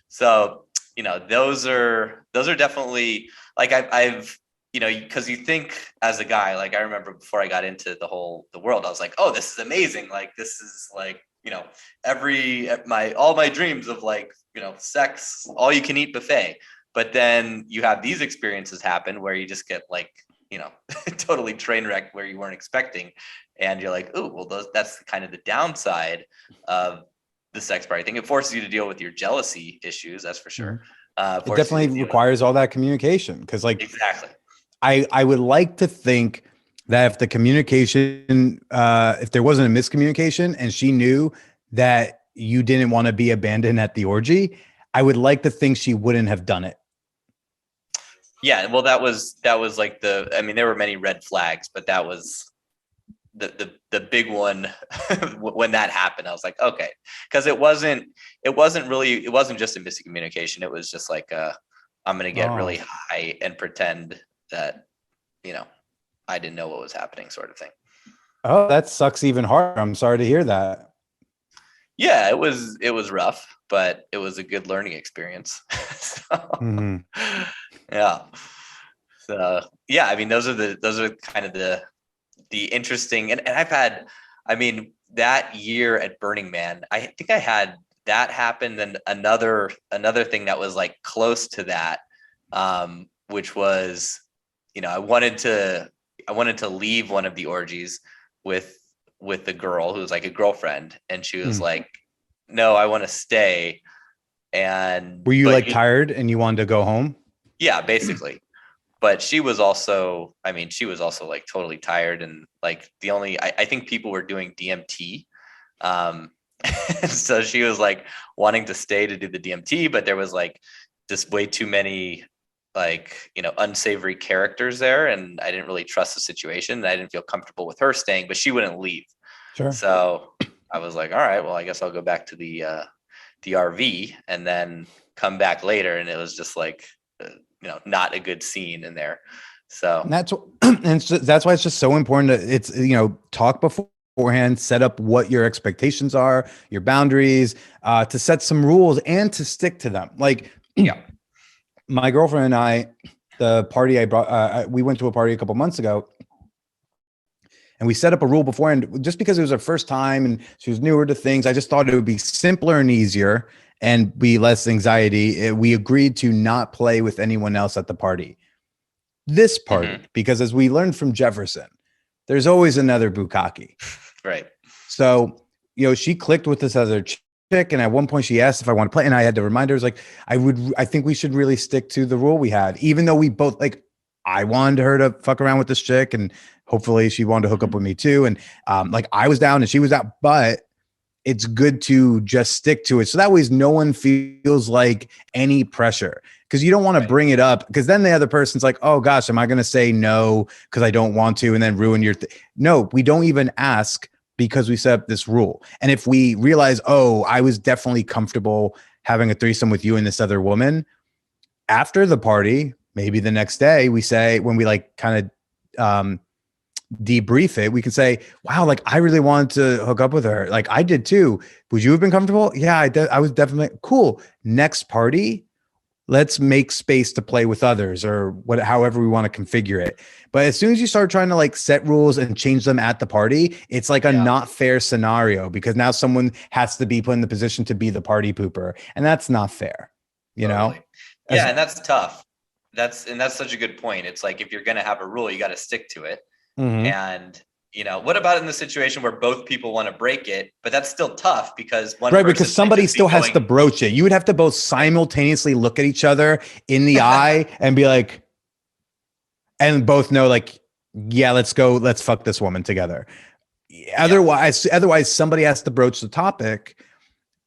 So, you know, those are definitely like I've you know, because you think as a guy, like I remember before I got into the world, I was like, oh, this is amazing. Like, this is like, you know, all my dreams of like, you know, sex, all you can eat buffet. But then you have these experiences happen where you just get like, you know, totally train wrecked where you weren't expecting. And you're like, oh, well, that's kind of the downside of the sex party thing. It forces you to deal with your jealousy issues. That's for sure. It definitely requires all that communication. Cause like, exactly. I would like to think that if the communication, if there wasn't a miscommunication and she knew that you didn't want to be abandoned at the orgy, I would like to think she wouldn't have done it. Yeah, well, that was like I mean, there were many red flags, but that was the big one when that happened. I was like, okay, because it wasn't just a miscommunication. It was just like I'm gonna get really high and pretend that, you know, I didn't know what was happening, sort of thing. Oh, that sucks even harder. I'm sorry to hear that. Yeah, it was rough, but it was a good learning experience. So, yeah. So yeah, I mean, those are kind of the interesting, and I've had, I mean, that year at Burning Man, I think I had that happen, and another thing that was like close to that, which was, you know, I wanted to leave one of the orgies with the girl who was like a girlfriend, and she was like, no, I want to stay. And were you like tired and you wanted to go home? Yeah, basically. But she was also like totally tired, and like I think people were doing DMT. So she was like wanting to stay to do the DMT, but there was like just way too many like, you know, unsavory characters there, and I didn't really trust the situation, and I didn't feel comfortable with her staying, but she wouldn't leave. Sure. So I was like, all right, well, I guess I'll go back to the RV and then come back later, and it was just like, you know, not a good scene in there. So and that's why it's just so important to, it's, you know, talk beforehand, set up what your expectations are, your boundaries, to set some rules and to stick to them. Like, yeah. My girlfriend and I, the party I brought, we went to a party a couple months ago, and we set up a rule beforehand just because it was our first time and she was newer to things. I just thought it would be simpler and easier and be less anxiety. We agreed to not play with anyone else at the party. This party, because as we learned from Jefferson, there's always another bukkake. Right. So, you know, she clicked with this other chick, and at one point she asked if I want to play, and I had to remind her, I was like, I think we should really stick to the rule we had, even though we both, like, I wanted her to fuck around with this chick and hopefully she wanted to hook up with me too. And like I was down and she was out, but it's good to just stick to it. So that way no one feels like any pressure, because you don't want to bring it up, because then the other person's like, oh gosh, am I going to say no because I don't want to and then ruin your No, we don't even ask, because we set up this rule. And if we realize, oh, I was definitely comfortable having a threesome with you and this other woman, after the party, maybe the next day, we say, when we like kind of debrief it, we can say, wow, like I really wanted to hook up with her. Like I did too. Would you have been comfortable? Yeah, I was definitely cool. Next party, let's make space to play with others, or however we want to configure it. But as soon as you start trying to like set rules and change them at the party, it's like a not fair scenario, because now someone has to be put in the position to be the party pooper. And that's not fair, you know? Yeah. And that's tough. That's such a good point. It's like, if you're going to have a rule, you got to stick to it. And what about in the situation where both people want to break it, but that's still tough because because somebody still has to broach it. You would have to both simultaneously look at each other in the eye and be like, and both know like, yeah, let's fuck this woman together. Otherwise somebody has to broach the topic,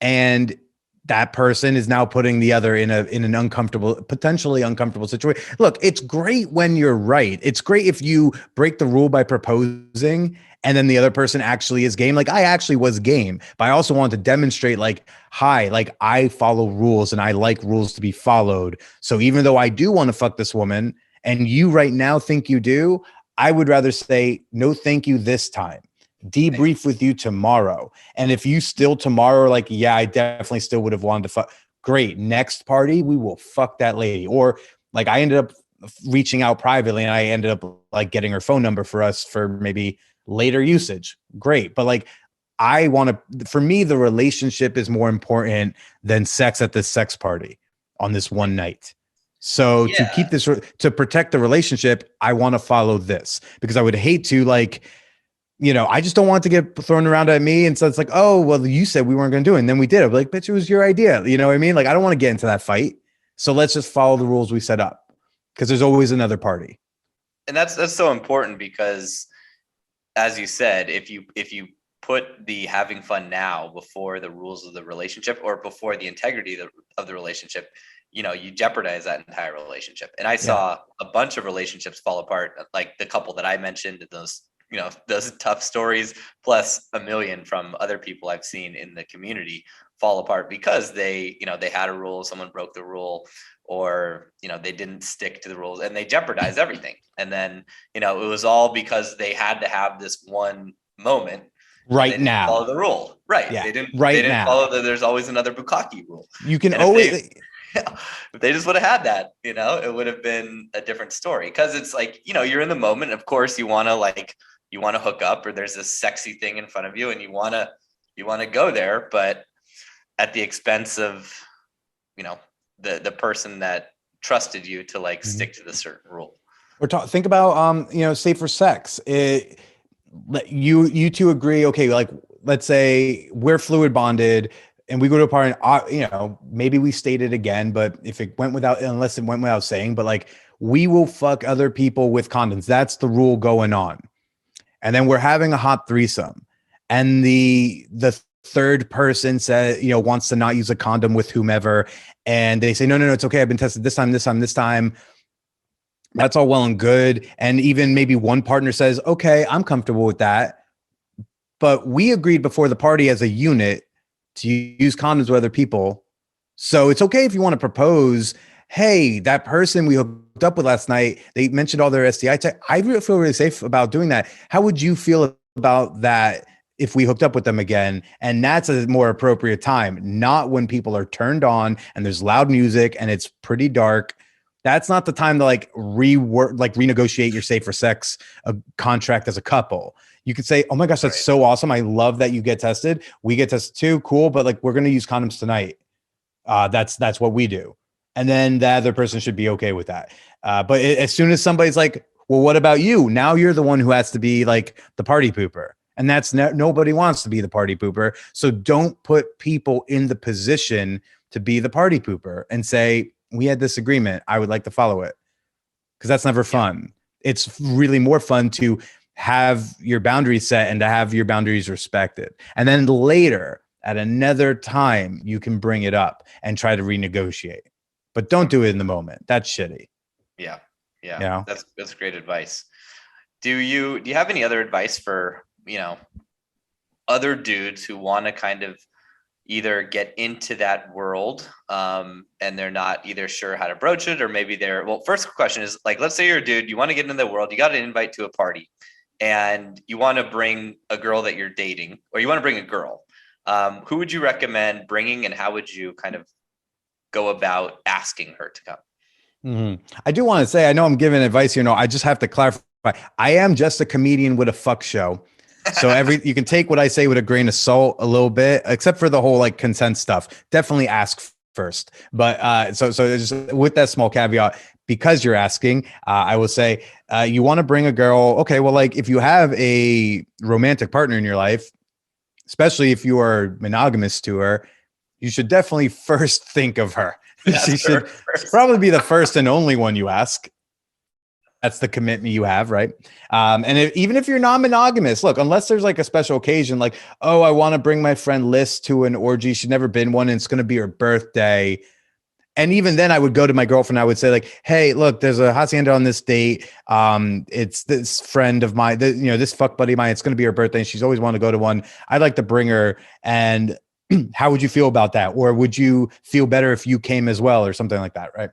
and that person is now putting the other in an uncomfortable, potentially uncomfortable situation. Look, it's great when you're right. It's great if you break the rule by proposing and then the other person actually is game. Like I actually was game, but I also want to demonstrate like, hi, like I follow rules and I like rules to be followed. So even though I do want to fuck this woman and you right now think you do, I would rather say no, thank you this time. Debrief with you tomorrow. And if you still tomorrow are like, yeah, I definitely still would have wanted to fuck, great, next party we will fuck that lady. Or like I ended up reaching out privately and I ended up like getting her phone number for us for maybe later usage, great. But like for me, the relationship is more important than sex at this sex party on this one night. So to keep this, to protect the relationship, I want to follow this, because I would hate to like, I just don't want to get thrown around at me. And so it's like, oh, well, you said we weren't going to do it. And then we did it. Like, bitch, it was your idea. You know what I mean? Like, I don't want to get into that fight. So let's just follow the rules we set up, because there's always another party. And that's so important, because as you said, if you put the having fun now before the rules of the relationship, or before the integrity of the relationship, you jeopardize that entire relationship. And I saw a bunch of relationships fall apart, like the couple that I mentioned, those tough stories, plus a million from other people I've seen in the community fall apart because they had a rule, someone broke the rule, or, they didn't stick to the rules and they jeopardized everything. And then, it was all because they had to have this one moment right now. Follow the rule. Right. Yeah. They didn't now. Follow that. There's always another bukkake rule. You can always, if they just would have had that, it would have been a different story. Cause it's like, you're in the moment. Of course you want to hook up, or there's this sexy thing in front of you and you want to go there, but at the expense of, the person that trusted you to like stick to the certain rule. Think about, safer sex. You two agree. Okay. Like, let's say we're fluid bonded and we go to a party and, maybe we state it again, but unless it went without saying, but like, we will fuck other people with condoms. That's the rule going on. And then we're having a hot threesome, and the third person says, wants to not use a condom with whomever. And they say, no, it's okay. I've been tested this time. That's all well and good. And even maybe one partner says, okay, I'm comfortable with that. But we agreed before the party as a unit to use condoms with other people. So it's okay if you want to propose, hey, that person we hooked up with last night, they mentioned all their STI tests. I really feel really safe about doing that. How would you feel about that if we hooked up with them again? And that's a more appropriate time, not when people are turned on and there's loud music and it's pretty dark. That's not the time to like renegotiate your safer sex contract as a couple. You could say, oh my gosh, that's so awesome. I love that you get tested. We get tested too. Cool. But like, we're going to use condoms tonight. That's what we do. And then the other person should be okay with that. But as soon as somebody's like, well, what about you? Now you're the one who has to be like the party pooper. And that's nobody wants to be the party pooper. So don't put people in the position to be the party pooper and say, we had this agreement, I would like to follow it. Because that's never fun. It's really more fun to have your boundaries set and to have your boundaries respected. And then later, At another time, you can bring it up and try to renegotiate, but don't do it in the moment. That's shitty. Yeah. Yeah. You know? That's great advice. Do you have any other advice for, other dudes who want to kind of either get into that world and they're not either sure how to broach it, or maybe first question is like, let's say you're a dude, you want to get into the world, you got an invite to a party and you want to bring a girl that you're dating, or you want to bring a girl. Who would you recommend bringing, and how would you kind of go about asking her to come? I do want to say, I know I'm giving advice here. No, I just have to clarify. I am just a comedian with a fuck show. So you can take what I say with a grain of salt a little bit, except for the whole like consent stuff. Definitely ask first. But so just with that small caveat, because you're asking, I will say you want to bring a girl. Okay, well, like if you have a romantic partner in your life, especially if you are monogamous to her, you should definitely first think of her. She should probably be the first and only one you ask. That's the commitment you have, right? Even if you're non-monogamous, look, unless there's like a special occasion, like, oh, I want to bring my friend Liz to an orgy. She's never been one, and it's going to be her birthday. And even then I would go to my girlfriend. I would say like, hey, look, there's a hacienda on this date. It's this friend of mine, this fuck buddy of mine. It's going to be her birthday, and she's always wanted to go to one. I'd like to bring her. And how would you feel about that? Or would you feel better if you came as well, or something like that, right?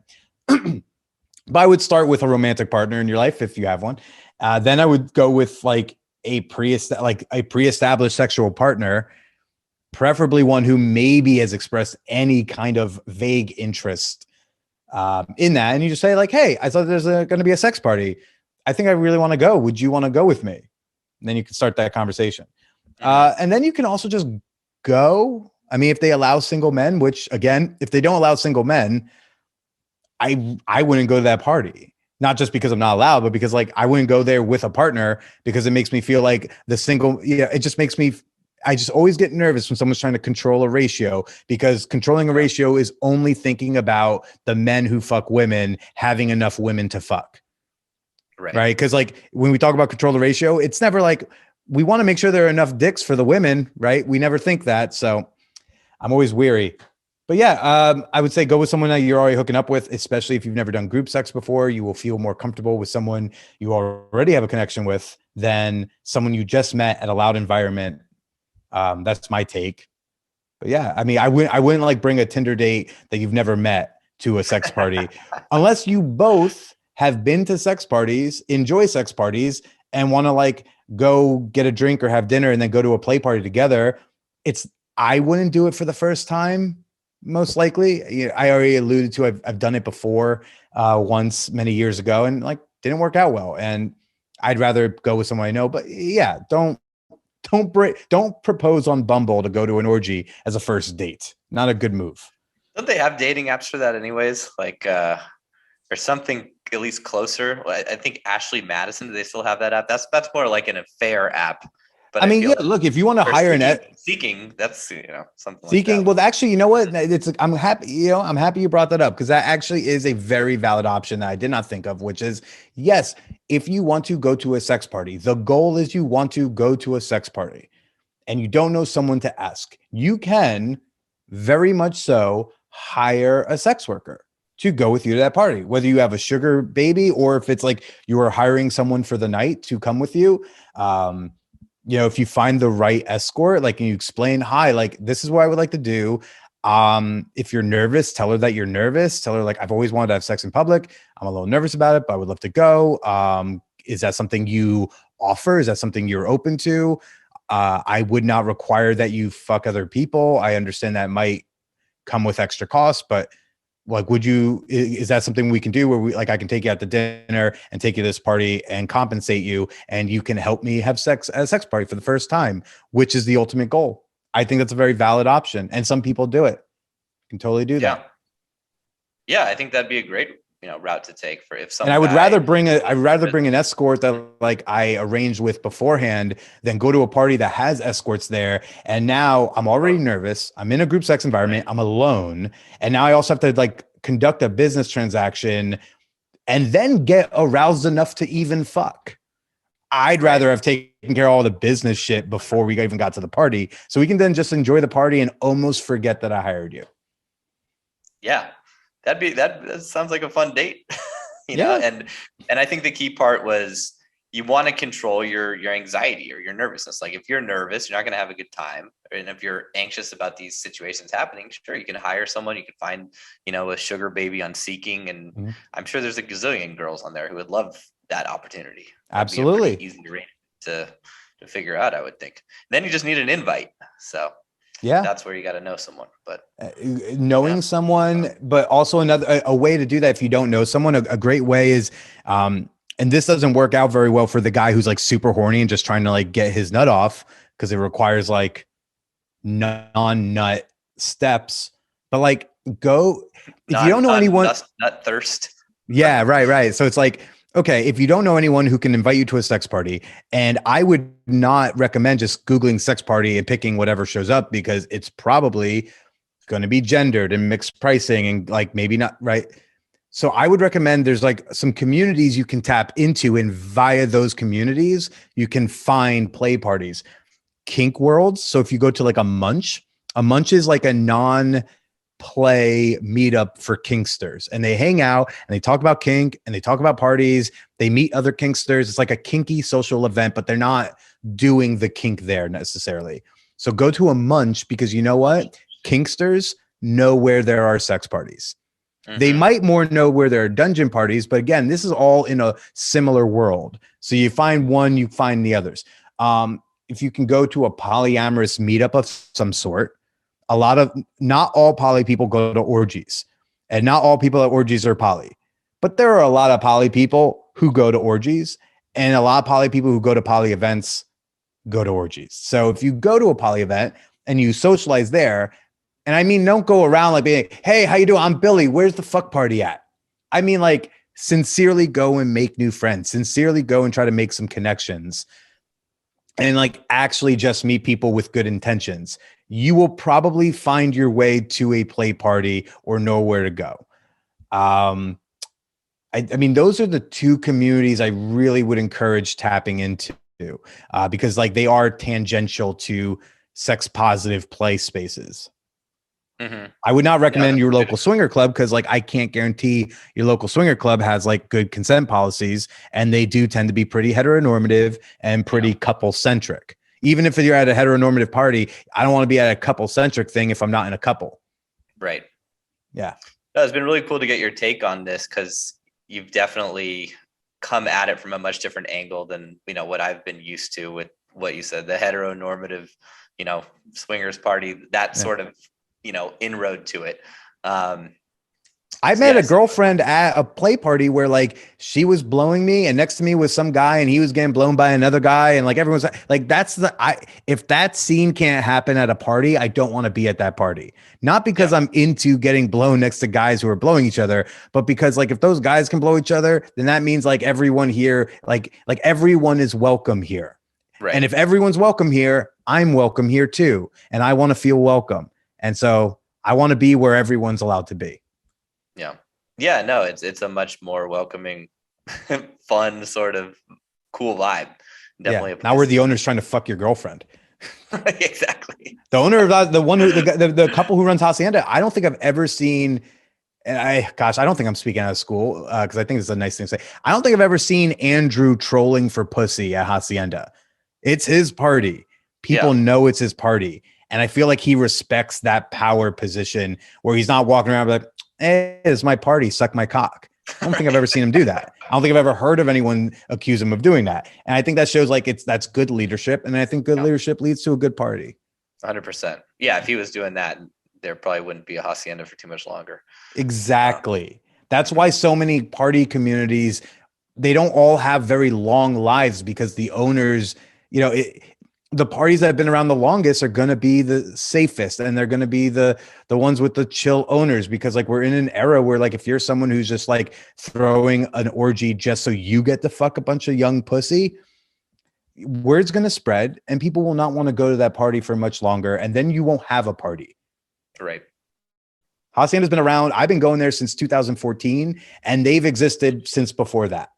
But I would start with a romantic partner in your life if you have one. Then I would go with like a pre-established sexual partner, preferably one who maybe has expressed any kind of vague interest in that. And you just say like, hey, I thought there's going to be a sex party. I think I really want to go. Would you want to go with me? And then you can start that conversation. And then you can also just go. I mean, if they allow single men, which again, if they don't allow single men, I wouldn't go to that party, not just because I'm not allowed, but because like I wouldn't go there with a partner, because it makes me feel like it just makes me, I just always get nervous when someone's trying to control a ratio, because controlling a ratio is only thinking about the men who fuck women having enough women to fuck. Right. Because like when we talk about control the ratio, it's never like we want to make sure there are enough dicks for the women, right? We never think that. So I'm always weary. But yeah, I would say go with someone that you're already hooking up with, especially if you've never done group sex before. You will feel more comfortable with someone you already have a connection with than someone you just met at a loud environment. That's my take. But yeah, I mean, I wouldn't like bring a Tinder date that you've never met to a sex party unless you both have been to sex parties, enjoy sex parties, and want to like go get a drink or have dinner and then go to a play party together. I wouldn't do it for the first time. Most likely. I already alluded to, I've done it before once many years ago, and like didn't work out well. And I'd rather go with someone I know. But yeah, don't propose on Bumble to go to an orgy as a first date. Not a good move. Don't they have dating apps for that anyways? Like or something at least closer. I think Ashley Madison, do they still have that app? That's more like an affair app. But I mean, yeah, look, if you want to hire seeking, that's something seeking. Like that. Well, actually, you know what? I'm happy. I'm happy you brought that up, because that actually is a very valid option that I did not think of, which is, yes, if you want to go to a sex party, the goal is you want to go to a sex party and you don't know someone to ask, you can very much so hire a sex worker to go with you to that party, whether you have a sugar baby or if it's like you are hiring someone for the night to come with you. If you find the right escort, like, and you explain, hi, like, this is what I would like to do. If you're nervous, tell her that you're nervous. Tell her like, I've always wanted to have sex in public. I'm a little nervous about it, but I would love to go. Is that something you offer? Is that something you're open to? I would not require that you fuck other people. I understand that might come with extra costs, but like, is that something we can do where I can take you out to dinner and take you to this party and compensate you, and you can help me have sex at a sex party for the first time, which is the ultimate goal. I think that's a very valid option. And some people do it. You can totally do that. Yeah. I think that'd be a great, route to take for if someone. And I'd rather bring an escort that like I arranged with beforehand than go to a party that has escorts there. And now I'm already nervous. I'm in a group sex environment. I'm alone. And now I also have to like conduct a business transaction and then get aroused enough to even fuck. I'd rather have taken care of all the business shit before we even got to the party. So we can then just enjoy the party and almost forget that I hired you. Yeah. That sounds like a fun date. you know, Yeah. and I think the key part was you want to control your anxiety or your nervousness. Like if you're nervous, you're not going to have a good time. And if you're anxious about these situations happening, sure, you can hire someone, you can find, a sugar baby on Seeking. And I'm sure there's a gazillion girls on there who would love that opportunity. That'd Absolutely. be a pretty easy arrangement to figure out, I would think. Then you just need an invite. So Yeah. that's where you got to know someone. But knowing someone, but also a way to do that if you don't know someone, a great way is, and this doesn't work out very well for the guy who's like super horny and just trying to like get his nut off because it requires like non-nut steps. But like if you don't know anyone, nut thirst. Yeah, right. So it's like, okay, if you don't know anyone who can invite you to a sex party, and I would not recommend just Googling sex party and picking whatever shows up because it's probably going to be gendered and mixed pricing and like maybe not right. So I would recommend there's like some communities you can tap into, and via those communities, you can find play parties, kink worlds. So if you go to like a munch is like a non-play meetup for kinksters, and they hang out and they talk about kink and they talk about parties. They meet other kinksters. It's like a kinky social event, but they're not doing the kink there necessarily. So go to a munch because you know what? Kinksters know where there are sex parties. They might more know where there are dungeon parties, but again, this is all in a similar world. So you find one, you find the others. If you can go to a polyamorous meetup of some sort, not all poly people go to orgies, and not all people at orgies are poly, but there are a lot of poly people who go to orgies, and a lot of poly people who go to poly events go to orgies. So if you go to a poly event and you socialize there, and I mean, don't go around like being, hey, how you doing? I'm Billy. Where's the fuck party at? I mean, like, sincerely go and make new friends. Sincerely go and try to make some connections. And like actually just meet people with good intentions. You will probably find your way to a play party or know where to go. I mean, those are the two communities I really would encourage tapping into because like they are tangential to sex positive play spaces. I would not recommend your local swinger club because like I can't guarantee your local swinger club has like good consent policies, and they do tend to be pretty heteronormative and pretty couple centric. Even if you're at a heteronormative party, I don't want to be at a couple centric thing if I'm not in a couple. Right. Yeah. No, it's been really cool to get your take on this because you've definitely come at it from a much different angle than, what I've been used to with what you said, the heteronormative, swingers party, that sort of, inroad to it. I met a girlfriend at a play party where like she was blowing me, and next to me was some guy and he was getting blown by another guy, and like everyone's like, if that scene can't happen at a party, I don't want to be at that party. Not because I'm into getting blown next to guys who are blowing each other, but because like if those guys can blow each other, then that means like everyone here, like everyone is welcome here. Right. And if everyone's welcome here, I'm welcome here too, and I want to feel welcome. And so I want to be where everyone's allowed to be. Yeah, no, it's a much more welcoming, fun, sort of cool vibe. Definitely. Now we're the owners trying to fuck your girlfriend. Exactly. The owner of the couple who runs Hacienda, I don't think I've ever seen, and I don't think I'm speaking out of school because I think it's a nice thing to say. I don't think I've ever seen Andrew trolling for pussy at Hacienda. It's his party. People know it's his party. And I feel like he respects that power position where he's not walking around like, hey, it's my party, suck my cock. I don't think I've ever seen him do that. I don't think I've ever heard of anyone accuse him of doing that. And I think that shows like that's good leadership. And I think good leadership leads to a good party. 100%. Yeah, if he was doing that, there probably wouldn't be a Hacienda for too much longer. Exactly. That's why so many party communities, they don't all have very long lives because the owners, the parties that have been around the longest are going to be the safest, and they're going to be the ones with the chill owners, because like we're in an era where like if you're someone who's just like throwing an orgy just so you get to fuck a bunch of young pussy, word's going to spread and people will not want to go to that party for much longer, and then you won't have a party. Right. Hacienda's been around. I've been going there since 2014, and they've existed since before that.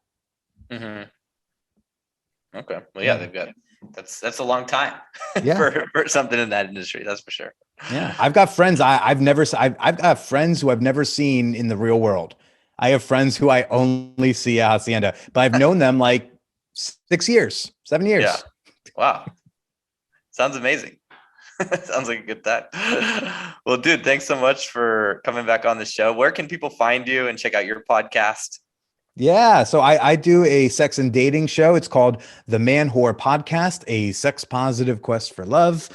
Okay. Well, yeah, they've got that's a long time Yeah. for something in that industry. That's for sure. Yeah, I've got friends I've got friends who I've never seen in the real world. I have friends who I only see at Hacienda, but I've known them like 6 years, 7 years. Yeah. Wow. Sounds amazing. Sounds like a good time. Well, dude, thanks so much for coming back on the show. Where can people find you and check out your podcast? Yeah, so I do a sex and dating show. It's called the Manwhore Podcast, a sex positive quest for love.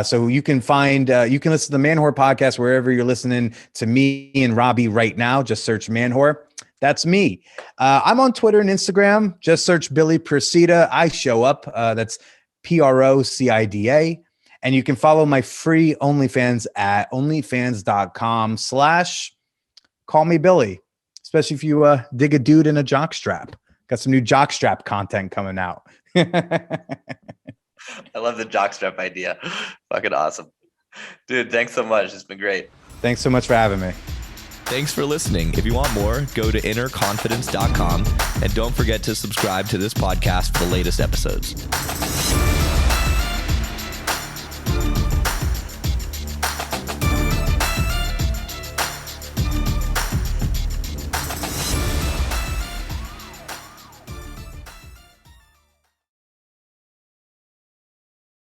So you can listen to the Manwhore Podcast wherever you're listening to me and Robbie right now. Just search Manwhore. That's me. I'm on Twitter and Instagram. Just search Billy Procida. I show up. That's Procida. And you can follow my free OnlyFans at onlyfans.com/callmebilly. Especially if you dig a dude in a jockstrap. Got some new jockstrap content coming out. I love the jockstrap idea. Fucking awesome. Dude, thanks so much. It's been great. Thanks so much for having me. Thanks for listening. If you want more, go to innerconfidence.com and don't forget to subscribe to this podcast for the latest episodes.